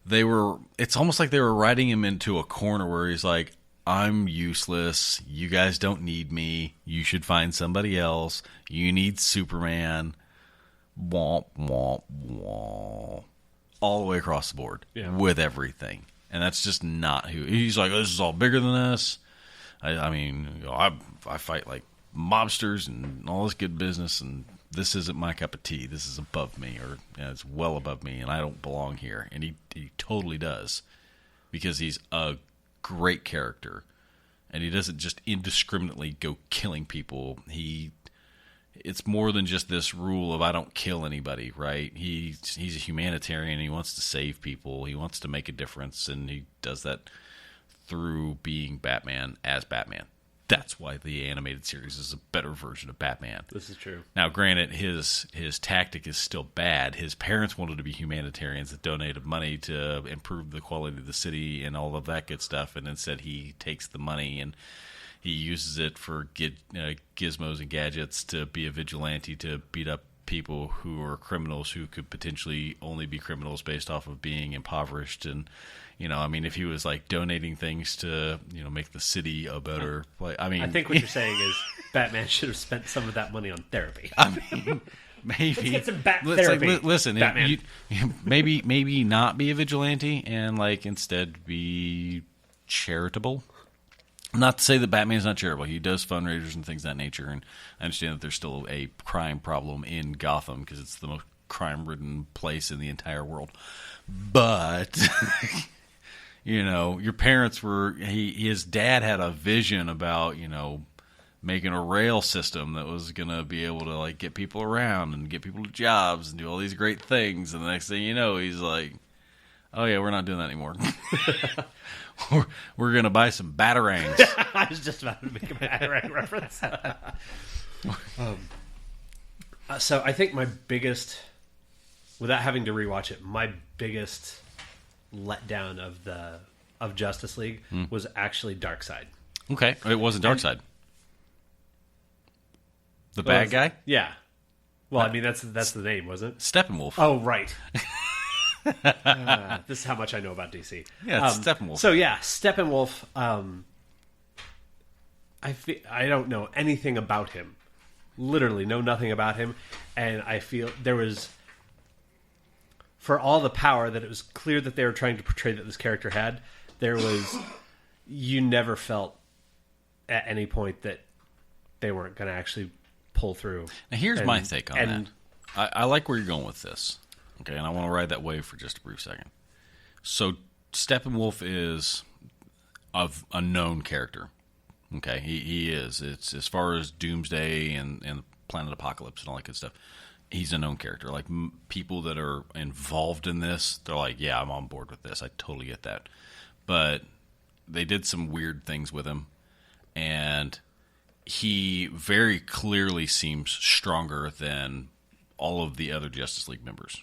it's almost like they were writing him into a corner where he's like, I'm useless. You guys don't need me. You should find somebody else. You need Superman. Womp, womp, womp. All the way across the board with everything. And that's just not who. He's like, this is all bigger than us. I fight like mobsters and all this good business, and this isn't my cup of tea. This is above me, or it's well above me, and I don't belong here. And he totally does, because he's a great character, and he doesn't just indiscriminately go killing people. It's more than just this rule of I don't kill anybody, right? He's a humanitarian. He wants to save people. He wants to make a difference, and he does that through being Batman as Batman. That's why the animated series is a better version of Batman. This is true. Now, granted, his tactic is still bad. His parents wanted to be humanitarians that donated money to improve the quality of the city and all of that good stuff, and instead he takes the money and he uses it for gizmos and gadgets to be a vigilante, to beat up people who are criminals who could potentially only be criminals based off of being impoverished. And if he was like donating things to make the city a better place. I think what you're saying is Batman should have spent some of that money on therapy. Maybe let's get some bat therapy. Like, listen, Batman. maybe not be a vigilante and instead be charitable. Not to say that Batman's not charitable. He does fundraisers and things of that nature, and I understand that there's still a crime problem in Gotham because it's the most crime-ridden place in the entire world. But your parents were. His dad had a vision about making a rail system that was going to be able to get people around and get people to jobs and do all these great things. And the next thing you know, he's like, "Oh yeah, we're not doing that anymore." We're going to buy some batarangs. I was just about to make a batarang reference. So I think my biggest, without having to rewatch it, my biggest letdown of Justice League was actually Darkseid. Okay, it wasn't Darkseid. The bad guy? Yeah. Well, I mean, that's the name, wasn't it? Steppenwolf. Oh, right. This is how much I know about DC. Yeah, it's Steppenwolf. So, yeah, Steppenwolf, I don't know anything about him. Literally know nothing about him. And I feel there was... For all the power that it was clear that they were trying to portray that this character had, there was... You never felt at any point that they weren't going to actually pull through. Now, here's my take on that. I like where you're going with this. Okay, and I want to ride that wave for just a brief second. So, Steppenwolf is a known character. Okay, he is. It's as far as Doomsday and Planet Apocalypse and all that good stuff. He's a known character. Like, people that are involved in this, they're like, yeah, I'm on board with this. I totally get that. But they did some weird things with him, and he very clearly seems stronger than all of the other Justice League members,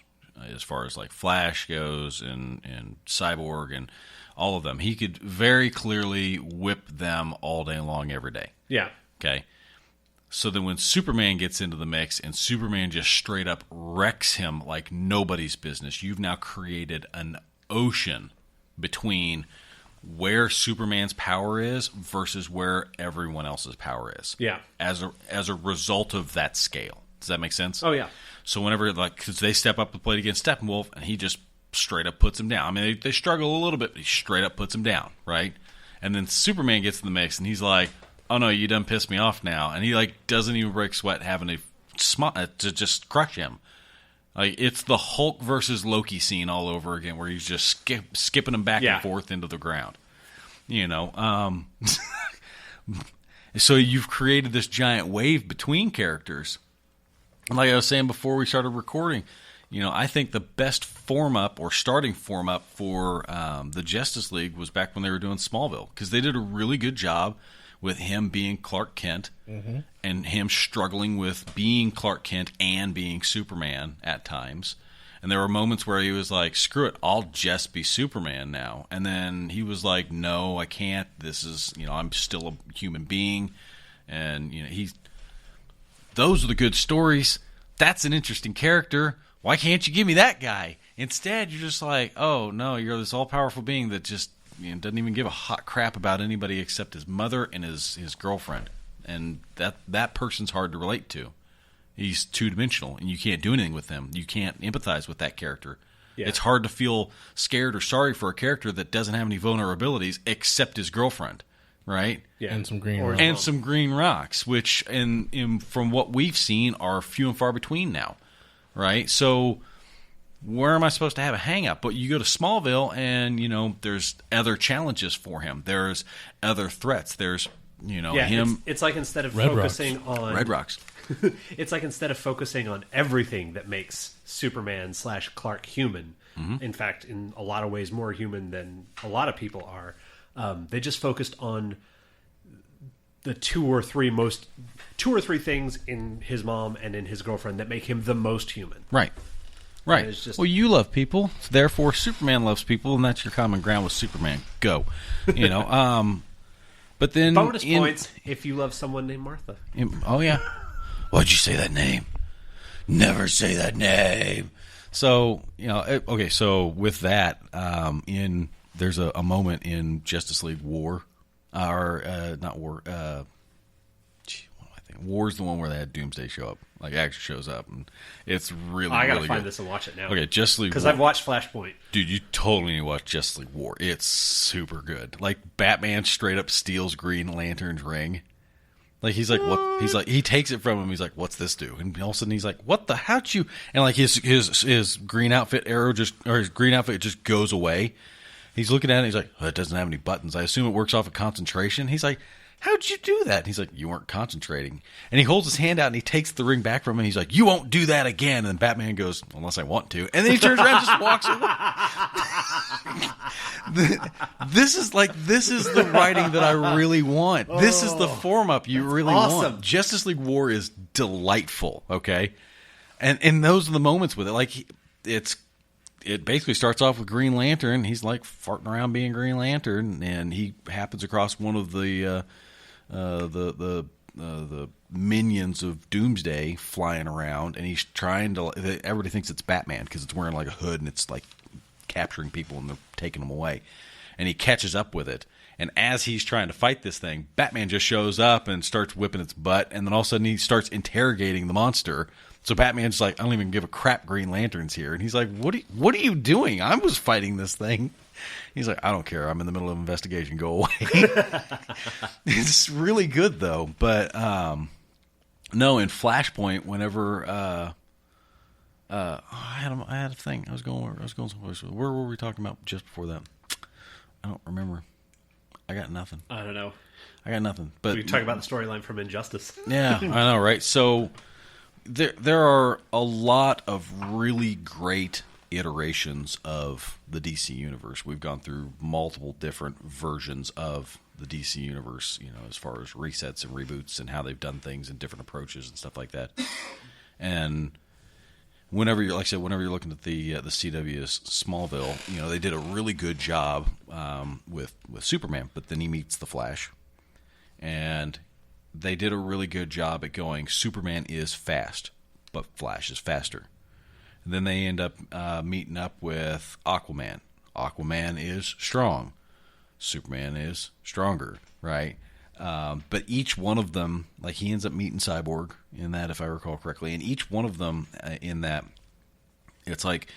as far as like Flash goes and Cyborg and all of them. He could very clearly whip them all day long, every day. Yeah. Okay. So then when Superman gets into the mix and Superman just straight up wrecks him like nobody's business, you've now created an ocean between where Superman's power is versus where everyone else's power is. Yeah. As a result of that scale. Does that make sense? Oh, yeah. So whenever, like, because they step up to play against Steppenwolf, and he just straight up puts him down. I mean, they struggle a little bit, but he straight up puts him down, right? And then Superman gets in the mix, and he's like, oh, no, you done pissed me off now. And he, like, doesn't even break sweat having to just crush him. Like, it's the Hulk versus Loki scene all over again, where he's just skipping him back and forth into the ground. You know, so you've created this giant wave between characters. Like I was saying before we started recording, you know, I think the best form up or starting form up for the Justice League was back when they were doing Smallville, because they did a really good job with him being Clark Kent and him struggling with being Clark Kent and being Superman at times. And there were moments where he was like, screw it, I'll just be Superman now. And then he was like, no, I can't. This is, you know, I'm still a human being. And, you know, those are the good stories. That's an interesting character. Why can't you give me that guy? Instead, you're just like, oh, no, you're this all-powerful being that just, you know, doesn't even give a hot crap about anybody except his mother and his girlfriend. And that person's hard to relate to. He's two-dimensional, and you can't do anything with him. You can't empathize with that character. Yeah. It's hard to feel scared or sorry for a character that doesn't have any vulnerabilities except his girlfriend, right? Yeah. And some green rocks. And some green rocks, which, from what we've seen, are few and far between now, right? So where am I supposed to have a hang-up? But you go to Smallville, and, you know, there's other challenges for him. There's other threats. There's, you know, him. It's like instead of focusing on Red Rocks. It's like instead of focusing on everything that makes Superman / Clark human, in fact, in a lot of ways more human than a lot of people are, they just focused on the two or three things in his mom and in his girlfriend that make him the most human. Right. Well, you love people, therefore Superman loves people, and that's your common ground with Superman. Go. You know, but then bonus points if you love someone named Martha. Oh, yeah. Why'd you say that name? Never say that name. So, you know, okay, so with that, there's a moment in Justice League War, not War, what am I thinking? War's the one where they had Doomsday show up, like actually shows up, and it's really, I gotta really find good. this and watch it now. Okay, Justice League because War. I've watched Flashpoint. Dude, you totally need to watch Justice League War. It's super good. Like, Batman straight up steals Green Lantern's ring. Like, he's like, what? He's like, he takes it from him. He's like, what's this do? And all of a sudden, he's like, what the? How'd you? And like his green outfit his green outfit just goes away. He's looking at it. And he's like, oh, it doesn't have any buttons. I assume it works off of concentration. He's like, how'd you do that? And he's like, you weren't concentrating. And he holds his hand out and he takes the ring back from him. And he's like, you won't do that again. And then Batman goes, unless I want to. And then he turns around and just walks away. This is the writing that I really want. This is the form up you really want. Justice League War is delightful, okay? And those are the moments with it. Like, it basically starts off with Green Lantern. He's like farting around being Green Lantern, and he happens across one of the minions of Doomsday flying around, and he's trying to. Everybody thinks it's Batman because it's wearing like a hood and it's like capturing people and they're taking them away. And he catches up with it. And as he's trying to fight this thing, Batman just shows up and starts whipping its butt. And then all of a sudden he starts interrogating the monster. So Batman's like, I don't even give a crap, Green Lantern's here. And he's like, what are you doing? I was fighting this thing. He's like, I don't care. I'm in the middle of an investigation. Go away. It's really good, though. But no, in Flashpoint, whenever I had a thing. I was going somewhere. Where were we talking about just before that? I don't remember. I got nothing. I don't know. I got nothing. But we talk about the storyline from Injustice. Yeah, I know, right? So there are a lot of really great iterations of the DC universe. We've gone through multiple different versions of the DC universe, as far as resets and reboots and how they've done things and different approaches and stuff like that. And whenever you're looking at the CW's Smallville, they did a really good job with Superman, but then he meets the Flash, and they did a really good job at going, Superman is fast, but Flash is faster. And then they end up meeting up with Aquaman. Aquaman is strong. Superman is stronger, right? But each one of them, like he ends up meeting Cyborg in that, if I recall correctly, and each one of them in that, it's like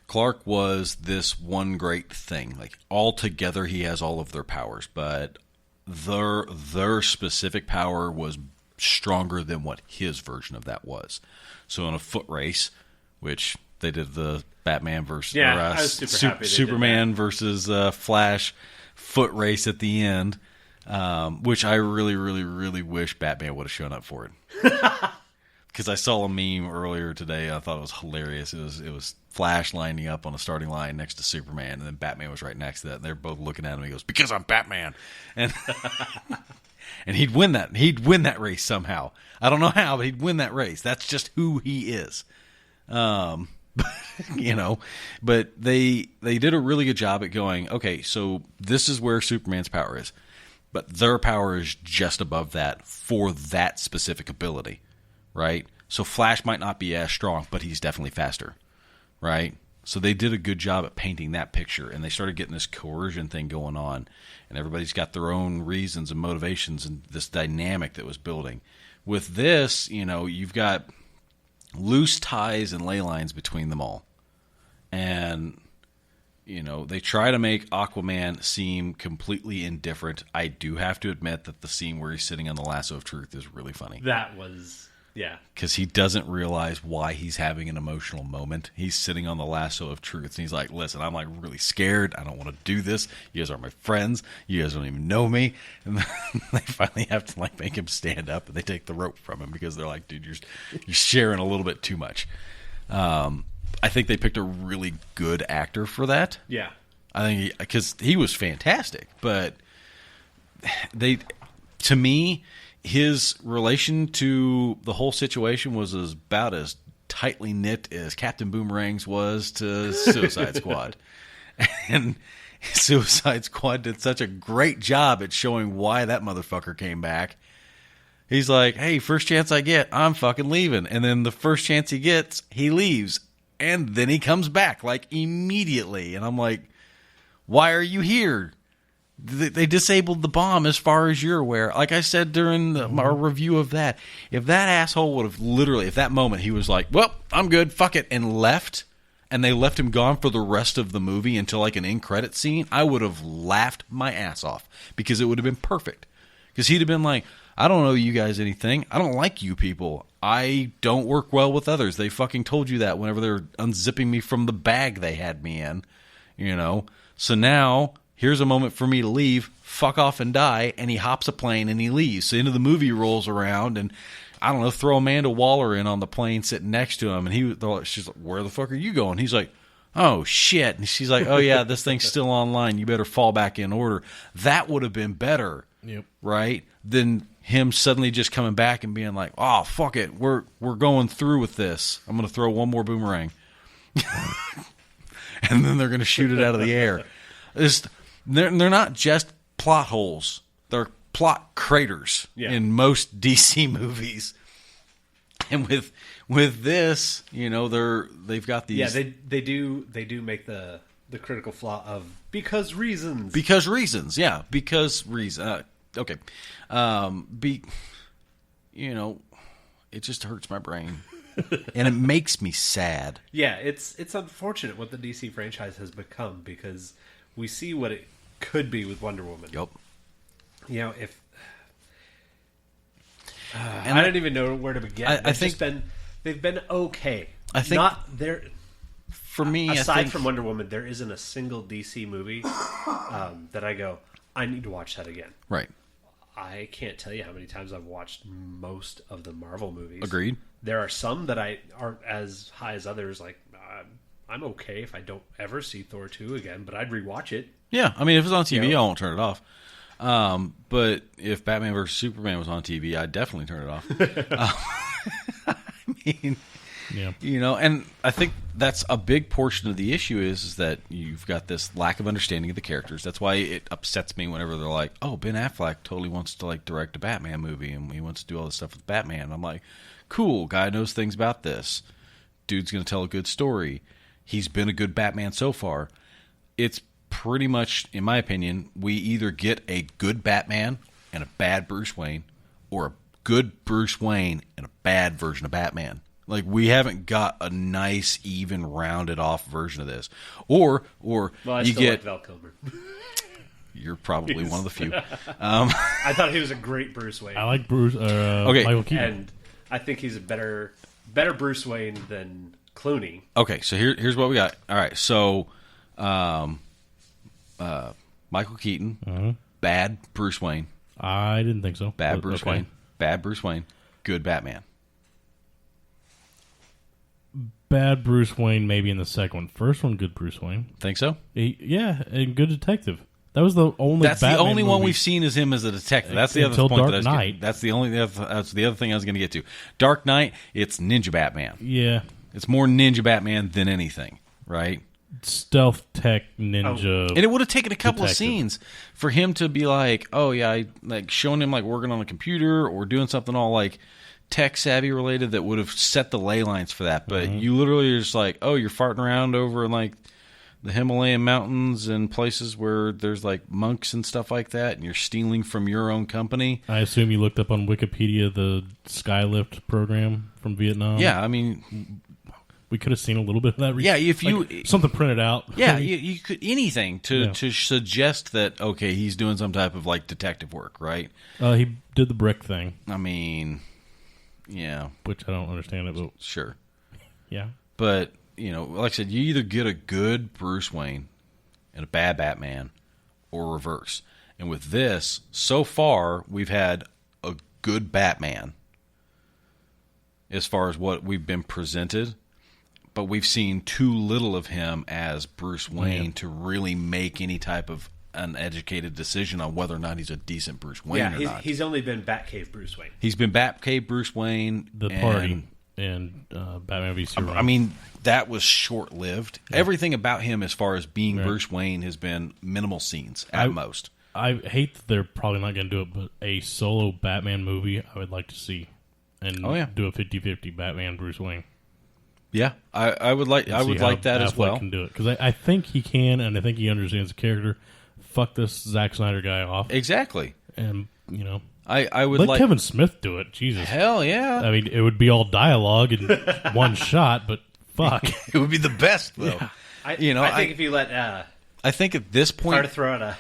Clark was this one great thing. Like all together, he has all of their powers, but their specific power was stronger than what his version of that was. So in a foot race, which they did the Batman versus I was super happy they Superman did that. versus Flash foot race at the end. Which I really, really, really wish Batman would have shown up for it. Because I saw a meme earlier today. I thought it was hilarious. It was Flash lining up on a starting line next to Superman, and then Batman was right next to that. And they're both looking at him. He goes, "Because I'm Batman," and and he'd win that. He'd win that race somehow. I don't know how, but he'd win that race. That's just who he is. But they did a really good job at going, okay, so this is where Superman's power is. But their power is just above that for that specific ability, right? So Flash might not be as strong, but he's definitely faster, right? So they did a good job at painting that picture, and they started getting this coercion thing going on, and everybody's got their own reasons and motivations and this dynamic that was building. With this, you've got loose ties and ley lines between them all. And they try to make Aquaman seem completely indifferent. I do have to admit that the scene where he's sitting on the lasso of truth is really funny. That was, yeah. Because he doesn't realize why he's having an emotional moment. He's sitting on the lasso of truth, and he's like, listen, I'm like really scared. I don't want to do this. You guys are my friends. You guys don't even know me. And they finally have to like make him stand up, and they take the rope from him because they're like, dude, you're sharing a little bit too much. I think they picked a really good actor for that. Yeah. I think because he was fantastic, but to me, his relation to the whole situation was about as tightly knit as Captain Boomerang's was to Suicide Squad. And Suicide Squad did such a great job at showing why that motherfucker came back. He's like, hey, first chance I get, I'm fucking leaving. And then the first chance he gets, he leaves. And then he comes back, like, immediately. And I'm like, why are you here? They disabled the bomb as far as you're aware. Like I said during our review of that, if that asshole would have literally, if that moment he was like, well, I'm good, fuck it, and left, and they left him gone for the rest of the movie until like an end credit scene, I would have laughed my ass off because it would have been perfect. Because he'd have been like, I don't owe you guys anything. I don't like you people. I don't work well with others. They fucking told you that whenever they were unzipping me from the bag they had me in, So now, here's a moment for me to leave, fuck off and die, and he hops a plane and he leaves. So the end of the movie rolls around and, I don't know, throw Amanda Waller in on the plane sitting next to him, and she's like, where the fuck are you going? He's like, oh, shit. And she's like, oh, yeah, this thing's still online. You better fall back in order. That would have been better, right, than him suddenly just coming back and being like, oh, fuck it, we're going through with this. I'm going to throw one more boomerang. And then they're going to shoot it out of the air. They're not just plot holes. They're plot craters in most DC movies. And with this, you know, they've got these. Yeah, they do make the critical flaw of because reasons. Because reasons, yeah. Because reason. Okay. You know, it just hurts my brain. And it makes me sad. Yeah, it's unfortunate what the DC franchise has become because we see what it could be with Wonder Woman. Yep. You know, if and I don't even know where to begin. I think they've been okay. I think not there. For me, aside from Wonder Woman, there isn't a single DC movie that I go, I need to watch that again. Right. I can't tell you how many times I've watched most of the Marvel movies. Agreed. There are some that aren't as high as others. Like, I'm okay if I don't ever see Thor 2 again, but I'd rewatch it. Yeah, I mean, if it's on TV, I won't turn it off. But if Batman vs. Superman was on TV, I'd definitely turn it off. I mean, you know, and I think that's a big portion of the issue is that you've got this lack of understanding of the characters. That's why it upsets me whenever they're like, oh, Ben Affleck totally wants to like direct a Batman movie and he wants to do all this stuff with Batman. I'm like, cool, guy knows things about this. Dude's going to tell a good story. He's been a good Batman so far. It's pretty much, in my opinion, we either get a good Batman and a bad Bruce Wayne, or a good Bruce Wayne and a bad version of Batman. Like, we haven't got a nice, even, rounded off version of this. Or I you still get like Val Kilmer. You're probably one of the few. I thought he was a great Bruce Wayne. I like Michael Keaton, and I think he's a better Bruce Wayne than Clooney. Okay, so here's what we got. All right, so Michael Keaton, bad Bruce Wayne. I didn't think so. Bad Bruce Wayne. Bad Bruce Wayne. Good Batman. Bad Bruce Wayne, maybe in the second one. First one, good Bruce Wayne. Think so? And good detective. That was the only. That's Batman the only one movie. we've seen as him as a detective. That's the other Until point. Dark Knight. That's the other thing I was going to get to. Dark Knight. It's Ninja Batman. Yeah, it's more Ninja Batman than anything, right? Stealth tech ninja. And it would have taken a couple detective. of scenes for him to be like, oh yeah, I like showing him like working on a computer or doing something all like tech savvy related that would have set the ley lines for that. But you literally are just like, oh, you're farting around over in like the Himalayan mountains and places where there's like monks and stuff like that, and you're stealing from your own company. I assume you looked up on Wikipedia the Skylift program from Vietnam. Yeah, I mean, we could have seen a little bit of that. Yeah, if you something printed out. Yeah, you could anything to suggest that okay, he's doing some type of like detective work, right? He did the brick thing. I mean, yeah, which I don't understand it, but sure, yeah, but. You know, like I said, you either get a good Bruce Wayne and a bad Batman or reverse. And with this, so far, we've had a good Batman as far as what we've been presented, but we've seen too little of him as Bruce Wayne to really make any type of uneducated decision on whether or not he's a decent Bruce Wayne or not. He's only been Batcave Bruce Wayne. He's been Batcave Bruce Wayne. The Party. And Batman v Superman. I mean, that was short-lived. Yeah. Everything about him as far as being Bruce Wayne has been minimal scenes at most. I hate that they're probably not going to do it, but a solo Batman movie I would like to see. And do a 50-50 Batman Bruce Wayne. Yeah, I would like that Affleck as well. Can do it because I think he can, and I think he understands the character. Fuck this Zack Snyder guy off. Exactly. And, you know. I would let Kevin Smith do it. Jesus. Hell yeah. I mean, it would be all dialogue in one shot, but fuck. It would be the best, though. Yeah. I think if you let... I think at this point... Hard to throw out a...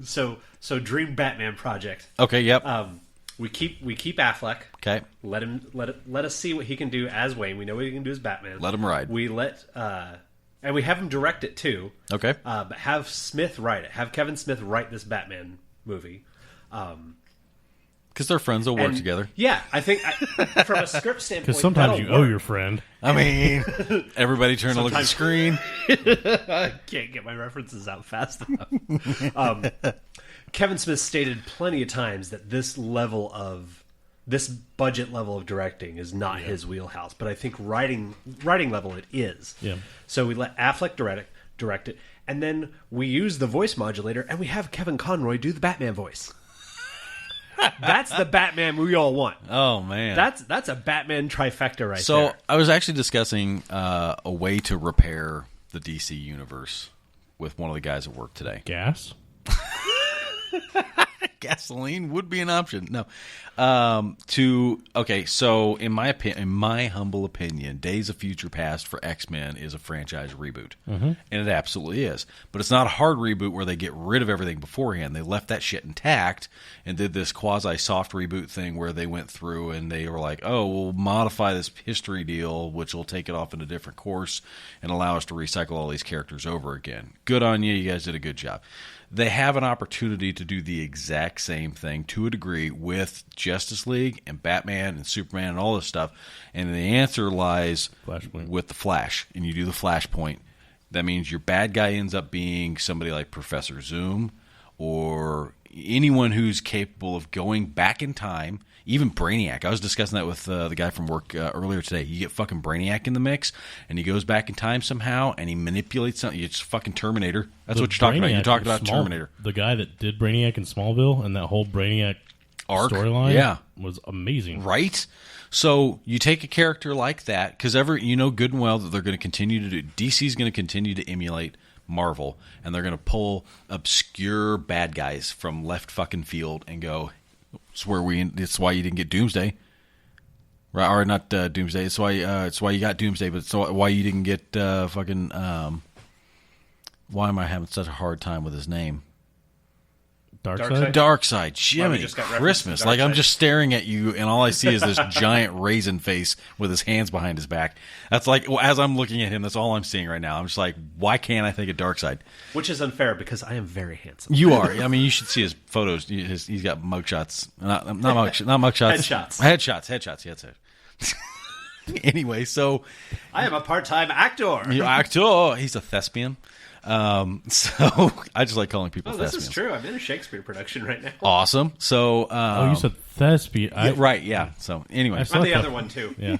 So Dream Batman project. Okay, yep. We keep Affleck. Okay. Let us see what he can do as Wayne. We know what he can do as Batman. Let him ride. We let... and we have him direct it, too. Okay. But have Smith write it. Have Kevin Smith write this Batman movie. Because they're friends, they'll work together. Yeah, I think from a script standpoint, because sometimes you owe your friend. I mean, everybody turn to look at the screen. I can't get my references out fast enough. Kevin Smith stated plenty of times that this budget level of directing is not his wheelhouse, but I think writing level it is. Yeah. So we let Affleck direct it, and then we use the voice modulator, and we have Kevin Conroy do the Batman voice. That's the Batman we all want. Oh man, That's a Batman trifecta right so there. I was actually discussing a way to repair the DC universe with one of the guys at work today. Gas? Gasoline would be an option. No. So in my humble opinion, Days of Future Past for X-Men is a franchise reboot. Mm-hmm. And it absolutely is. But it's not a hard reboot where they get rid of everything beforehand. They left that shit intact and did this quasi-soft reboot thing where they went through and they were like, oh, we'll modify this history deal, which will take it off in a different course and allow us to recycle all these characters over again. Good on you. You guys did a good job. They have an opportunity to do the exact same thing to a degree with Justice League and Batman and Superman and all this stuff. And the answer lies with the Flash. And you do the Flashpoint. That means your bad guy ends up being somebody like Professor Zoom or anyone who's capable of going back in time. Even Brainiac. I was discussing that with the guy from work earlier today. You get fucking Brainiac in the mix, and he goes back in time somehow, and he manipulates something. It's fucking Terminator. That's what you're talking about. You're talking about Terminator. The guy that did Brainiac in Smallville and that whole Brainiac arc storyline was amazing. Right? So you take a character like that, because you know good and well that they're going to continue to do. DC's going to continue to emulate Marvel, and they're going to pull obscure bad guys from left fucking field and go, it's why you didn't get Doomsday, right? Or not Doomsday. It's why you got Doomsday, but it's why you didn't get fucking. Why am I having such a hard time with his name? Darkseid. Jiminy Christmas! Like I'm just staring at you, and all I see is this giant raisin face with his hands behind his back. That's like as I'm looking at him, that's all I'm seeing right now. I'm just like, why can't I think of Darkseid? Which is unfair because I am very handsome. You are. I mean, you should see his photos. He's got mugshots. Not mugshots. Headshots. Yes. Anyway, so I am a part-time actor. He's a thespian. So I just like calling people thespians. This is true. I'm in a Shakespeare production right now. Awesome. So you said thespian. Right, yeah. So anyway. I'm the other one too. Yeah.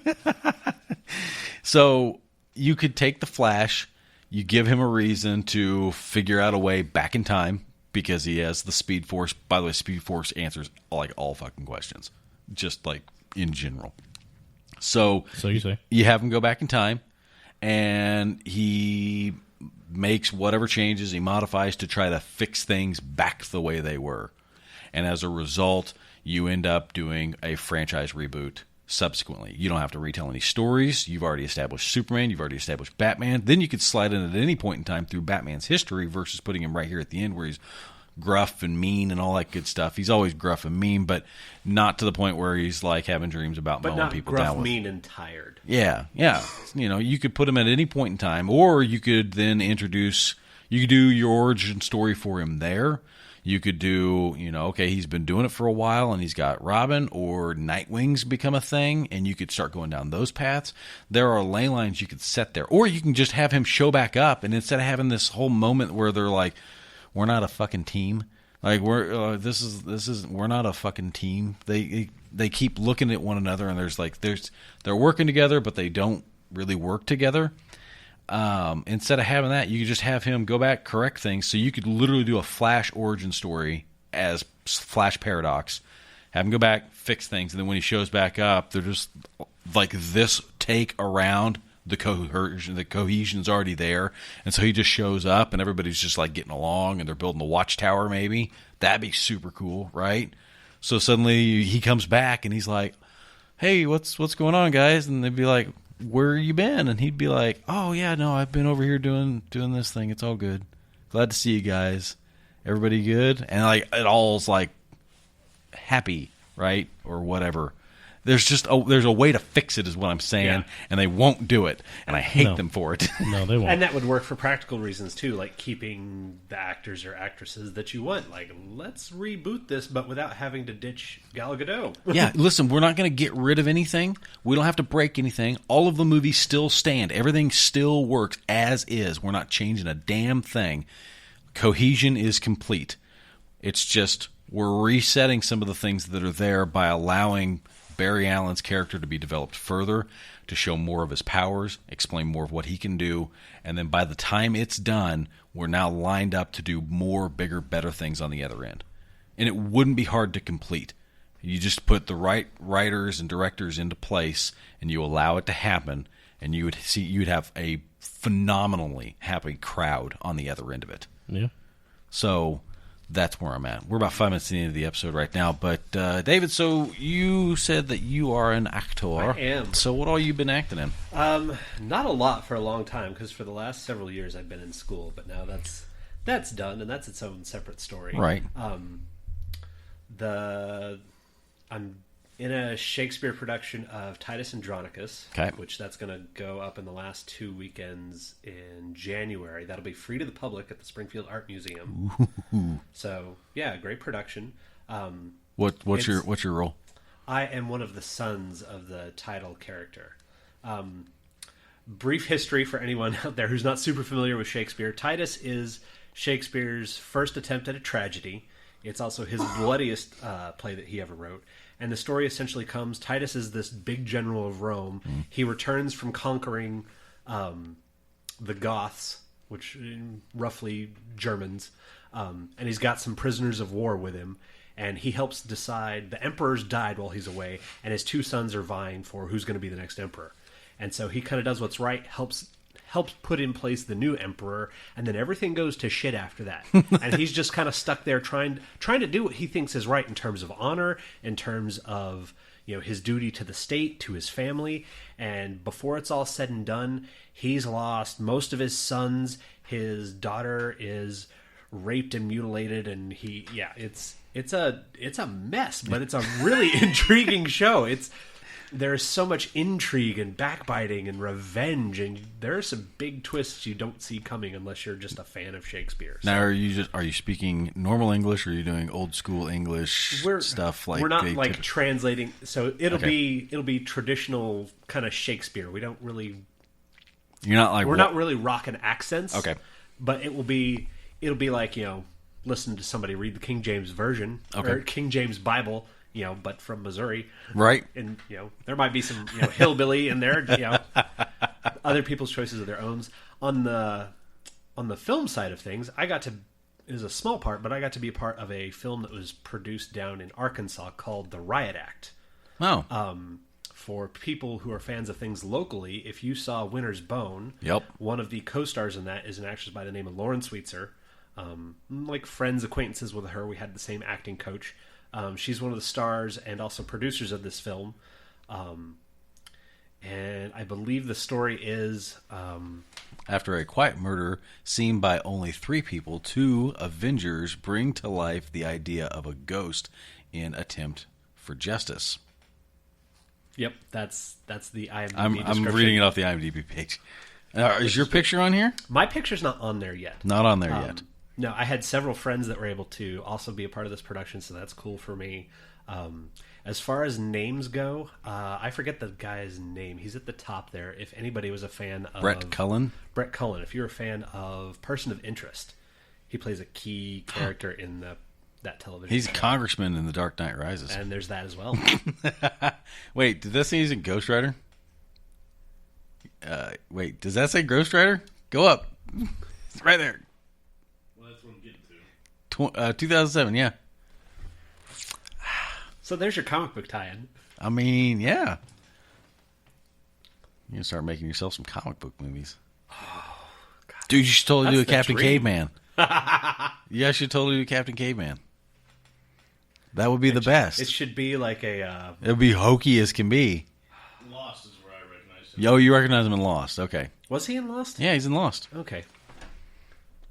So you could take the Flash, you give him a reason to figure out a way back in time because he has the Speed Force. By the way, Speed Force answers like all fucking questions. Just like in general. So you say. You have him go back in time and he makes whatever changes he modifies to try to fix things back the way they were. And as a result, you end up doing a franchise reboot subsequently. You don't have to retell any stories. You've already established Superman. You've already established Batman. Then you could slide in at any point in time through Batman's history versus putting him right here at the end where he's gruff and mean and all that good stuff. He's always gruff and mean, but not to the point where he's like having dreams about mowing people down. But not gruff, mean, and tired. Yeah. You know, you could put him at any point in time, or you could then you could do your origin story for him there. You could do, okay, he's been doing it for a while and he's got Robin or Nightwing's become a thing, and you could start going down those paths. There are ley lines you could set there. Or you can just have him show back up, and instead of having this whole moment where they're like, we're not a fucking team. Like we're not a fucking team. They keep looking at one another, and they're working together, but they don't really work together. Instead of having that, you could just have him go back, correct things. So you could literally do a Flash origin story as Flash Paradox, have him go back, fix things, and then when he shows back up, they're just like this take around. The cohesion's already there, and so he just shows up, and everybody's just like getting along, and they're building the watchtower. Maybe that'd be super cool, right? So suddenly he comes back, and he's like, "Hey, what's going on, guys?" And they'd be like, "Where you been?" And he'd be like, "Oh yeah, no, I've been over here doing this thing. It's all good. Glad to see you guys. Everybody good?" And like it all's like happy, right, or whatever. There's a way to fix it is what I'm saying, and they won't do it, and I hate them for it. No, they won't. And that would work for practical reasons too, like keeping the actors or actresses that you want. Like, let's reboot this, but without having to ditch Gal Gadot. Yeah, listen, we're not going to get rid of anything. We don't have to break anything. All of the movies still stand. Everything still works as is. We're not changing a damn thing. Cohesion is complete. It's just we're resetting some of the things that are there by allowing Barry Allen's character to be developed further, to show more of his powers, explain more of what he can do, and then by the time it's done, we're now lined up to do more, bigger, better things on the other end. And it wouldn't be hard to complete. You just put the right writers and directors into place, and you allow it to happen, and you'd have a phenomenally happy crowd on the other end of it. Yeah. So that's where I'm at. We're about 5 minutes into the episode right now. But, David, so you said that you are an actor. I am. So what all you been acting in? Not a lot for a long time, because for the last several years I've been in school, but now that's done, and that's its own separate story. Right. I'm in a Shakespeare production of Titus Andronicus, Okay. which that's going to go up in the last 2 weekends in January. That'll be free to the public at the Springfield Art Museum. Ooh. So yeah, great production. What's your role? I am one of the sons of the title character. Brief history for anyone out there who's not super familiar with Shakespeare. Titus is Shakespeare's first attempt at a tragedy. It's also his bloodiest play that he ever wrote. And the story essentially comes, Titus is this big general of Rome. He returns from conquering the Goths, which roughly Germans, and he's got some prisoners of war with him. And he helps decide, the emperor's died while he's away, and his 2 sons are vying for who's going to be the next emperor. And so he kind of does what's right, helps put in place the new emperor, and then everything goes to shit after that. And he's just kind of stuck there trying to do what he thinks is right in terms of honor, in terms of, you know, his duty to the state, to his family. And before it's all said and done, he's lost most of his sons. His daughter is raped and mutilated, and it's a mess, but it's a really intriguing show. There's so much intrigue and backbiting and revenge, and there are some big twists you don't see coming unless you're just a fan of Shakespeare. So Now, are you speaking normal English, or are you doing old school English stuff? Like we're not like translating, so it'll Okay. be traditional kind of Shakespeare. We don't really. You're not like We're not really rocking accents. Okay. But it'll be like, you know, listen to somebody read the King James version or King James Bible. You know, but from Missouri, right? And you know, there might be some hillbilly in there. You know, other people's choices of their own. On the film side of things, it was a small part, but I got to be a part of a film that was produced down in Arkansas called The Riot Act. Oh, For people who are fans of things locally, if you saw Winter's Bone, Yep. one of the co-stars in that is an actress by the name of Lauren Sweetser. Like friends, acquaintances with her, we had the same acting coach. She's one of the stars and also producers of this film. And I believe the story is... after a quiet murder seen by only 3 people, 2 Avengers bring to life the idea of a ghost in attempt for justice. Yep, that's the IMDb I'm description. reading it off the IMDb page. Is your picture on here? My picture's not on there yet. Not on there yet. No, I had several friends that were able to also be a part of this production, so that's cool for me. As far as names go, I forget the guy's name. He's at the top there. If anybody was a fan of... Brett Cullen? Brett Cullen. If you're a fan of Person of Interest, he plays a key character in that television He's a show. congressman in The Dark Knight Rises. And there's that as well. Wait, did that say he's a Ghost Rider? Wait, does that say Ghost Rider? Go up. It's right there. Well, that's what I'm getting to. 2007, yeah. So there's your comic book tie-in. I mean, yeah. You can start making yourself some comic book movies. Oh, God. Dude, you should totally do a That's the Captain dream. Caveman. You guys should totally do Captain Caveman. That would be the best. It should be like a... It would be hokey as can be. Lost is where I recognize him. Yo, you recognize him in Lost. Okay. Was he in Lost? Yeah, he's in Lost. Okay.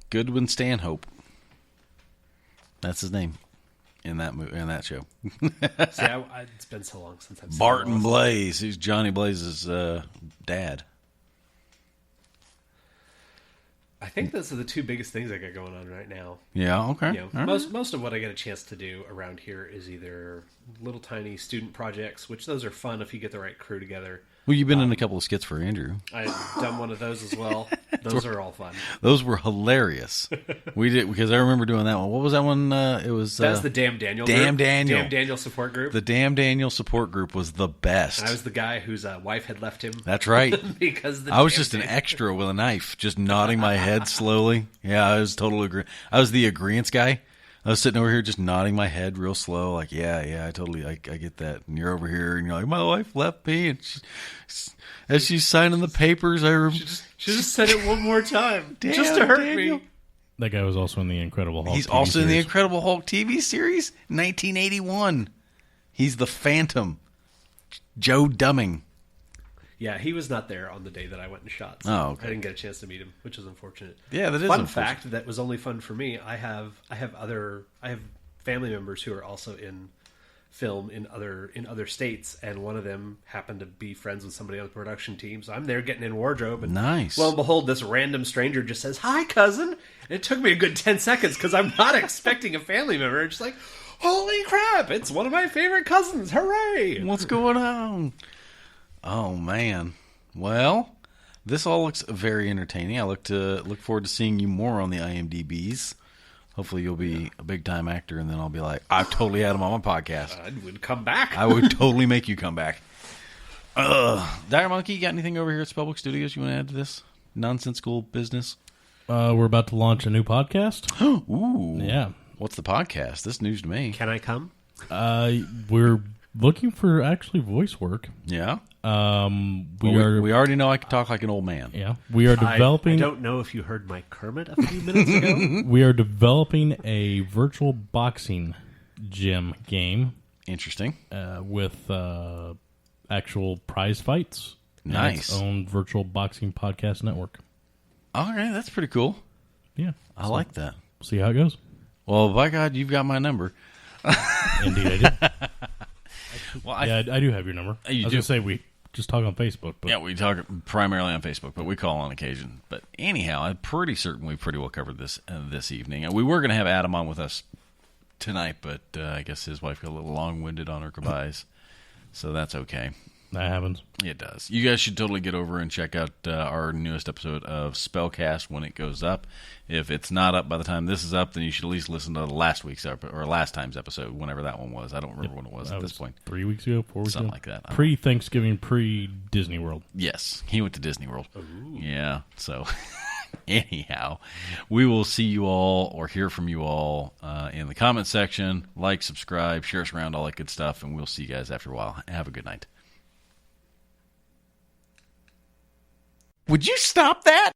Goodwin Stanhope. That's his name in that movie, in that show. See, it's been so long since I've seen Barton Lost. Blaze. He's Johnny Blaze's dad. I think those are the 2 biggest things I got going on right now. Yeah, okay. You know, All right. most of what I get a chance to do around here is either little tiny student projects, which those are fun if you get the right crew together. Well, you've been in a couple of skits for Andrew. I've done one of those as well. Those are all fun. Those were hilarious. We did, because I remember doing that one. What was that one? It was That's the Damn Daniel Damn group. Daniel. Damn Daniel support group. The Damn Daniel support group was the best. I was the guy whose wife had left him. That's right. Because I was just an extra with a knife, just nodding my head slowly. Yeah, I was totally agree. I was the agreeance guy. I was sitting over here just nodding my head real slow, like, yeah, I totally, I get that. And you're over here, and you're like, my wife left me, and as she's signing the papers, She just said it one more time, Damn, just to hurt Daniel. me. That guy was also in the Incredible Hulk. He's TV also in the series. Incredible Hulk TV series, 1981. He's the Phantom, Joe Dumming. Yeah, he was not there on the day that I went and shot. So Oh, okay. I didn't get a chance to meet him, which is unfortunate. Yeah, that is fun unfortunate. fact that was only fun for me. I have family members who are also in film in other states, and one of them happened to be friends with somebody on the production team. So I'm there getting in wardrobe, and Nice. lo and behold, this random stranger just says, "Hi, cousin." And it took me a good 10 seconds because I'm not expecting a family member. It's just like, holy crap! It's one of my favorite cousins. Hooray! What's going on? Oh man. Well, this all looks very entertaining. I look forward to seeing you more on the IMDb's. Hopefully you'll be a big time actor, and then I'll be like, I've totally had him on my podcast. I would come back. I would totally make you come back. Dire Monkey, you got anything over here at Spellbook Studios you want to add to this nonsensical business? We're about to launch a new podcast. Ooh. Yeah. What's the podcast? This is news to me. Can I come? We're looking for actually voice work. Yeah. We already know I can talk like an old man. Yeah, we are developing. I don't know if you heard my Kermit a few minutes ago. We are developing a virtual boxing gym game Interesting. with actual prize fights. Nice. And its own virtual boxing podcast network. All right, that's pretty cool. Yeah, I like that. see how it goes. Well, by God, you've got my number. Indeed, I do. Well, I do have your number. You I was do. going to say we just talk on Facebook. But Yeah, we talk primarily on Facebook, but we call on occasion. But anyhow, I'm pretty certain we pretty well covered this this evening. We were going to have Adam on with us tonight, but I guess his wife got a little long-winded on her goodbyes, so that's okay. that happens. It does. You guys should totally get over and check out our newest episode of Spellcast when it goes up. If it's not up by the time this is up, then you should at least listen to last time's episode, whenever that one was. I don't remember when it was at this point. 3 weeks ago, 4 weeks Something ago, like that. Pre-Thanksgiving, pre-Disney World. Yes, he went to Disney World. Ooh. Yeah, so anyhow, we will see you all or hear from you all in the comment section. Like, subscribe, share us around, all that good stuff, and we'll see you guys after a while. Have a good night. Would you stop that?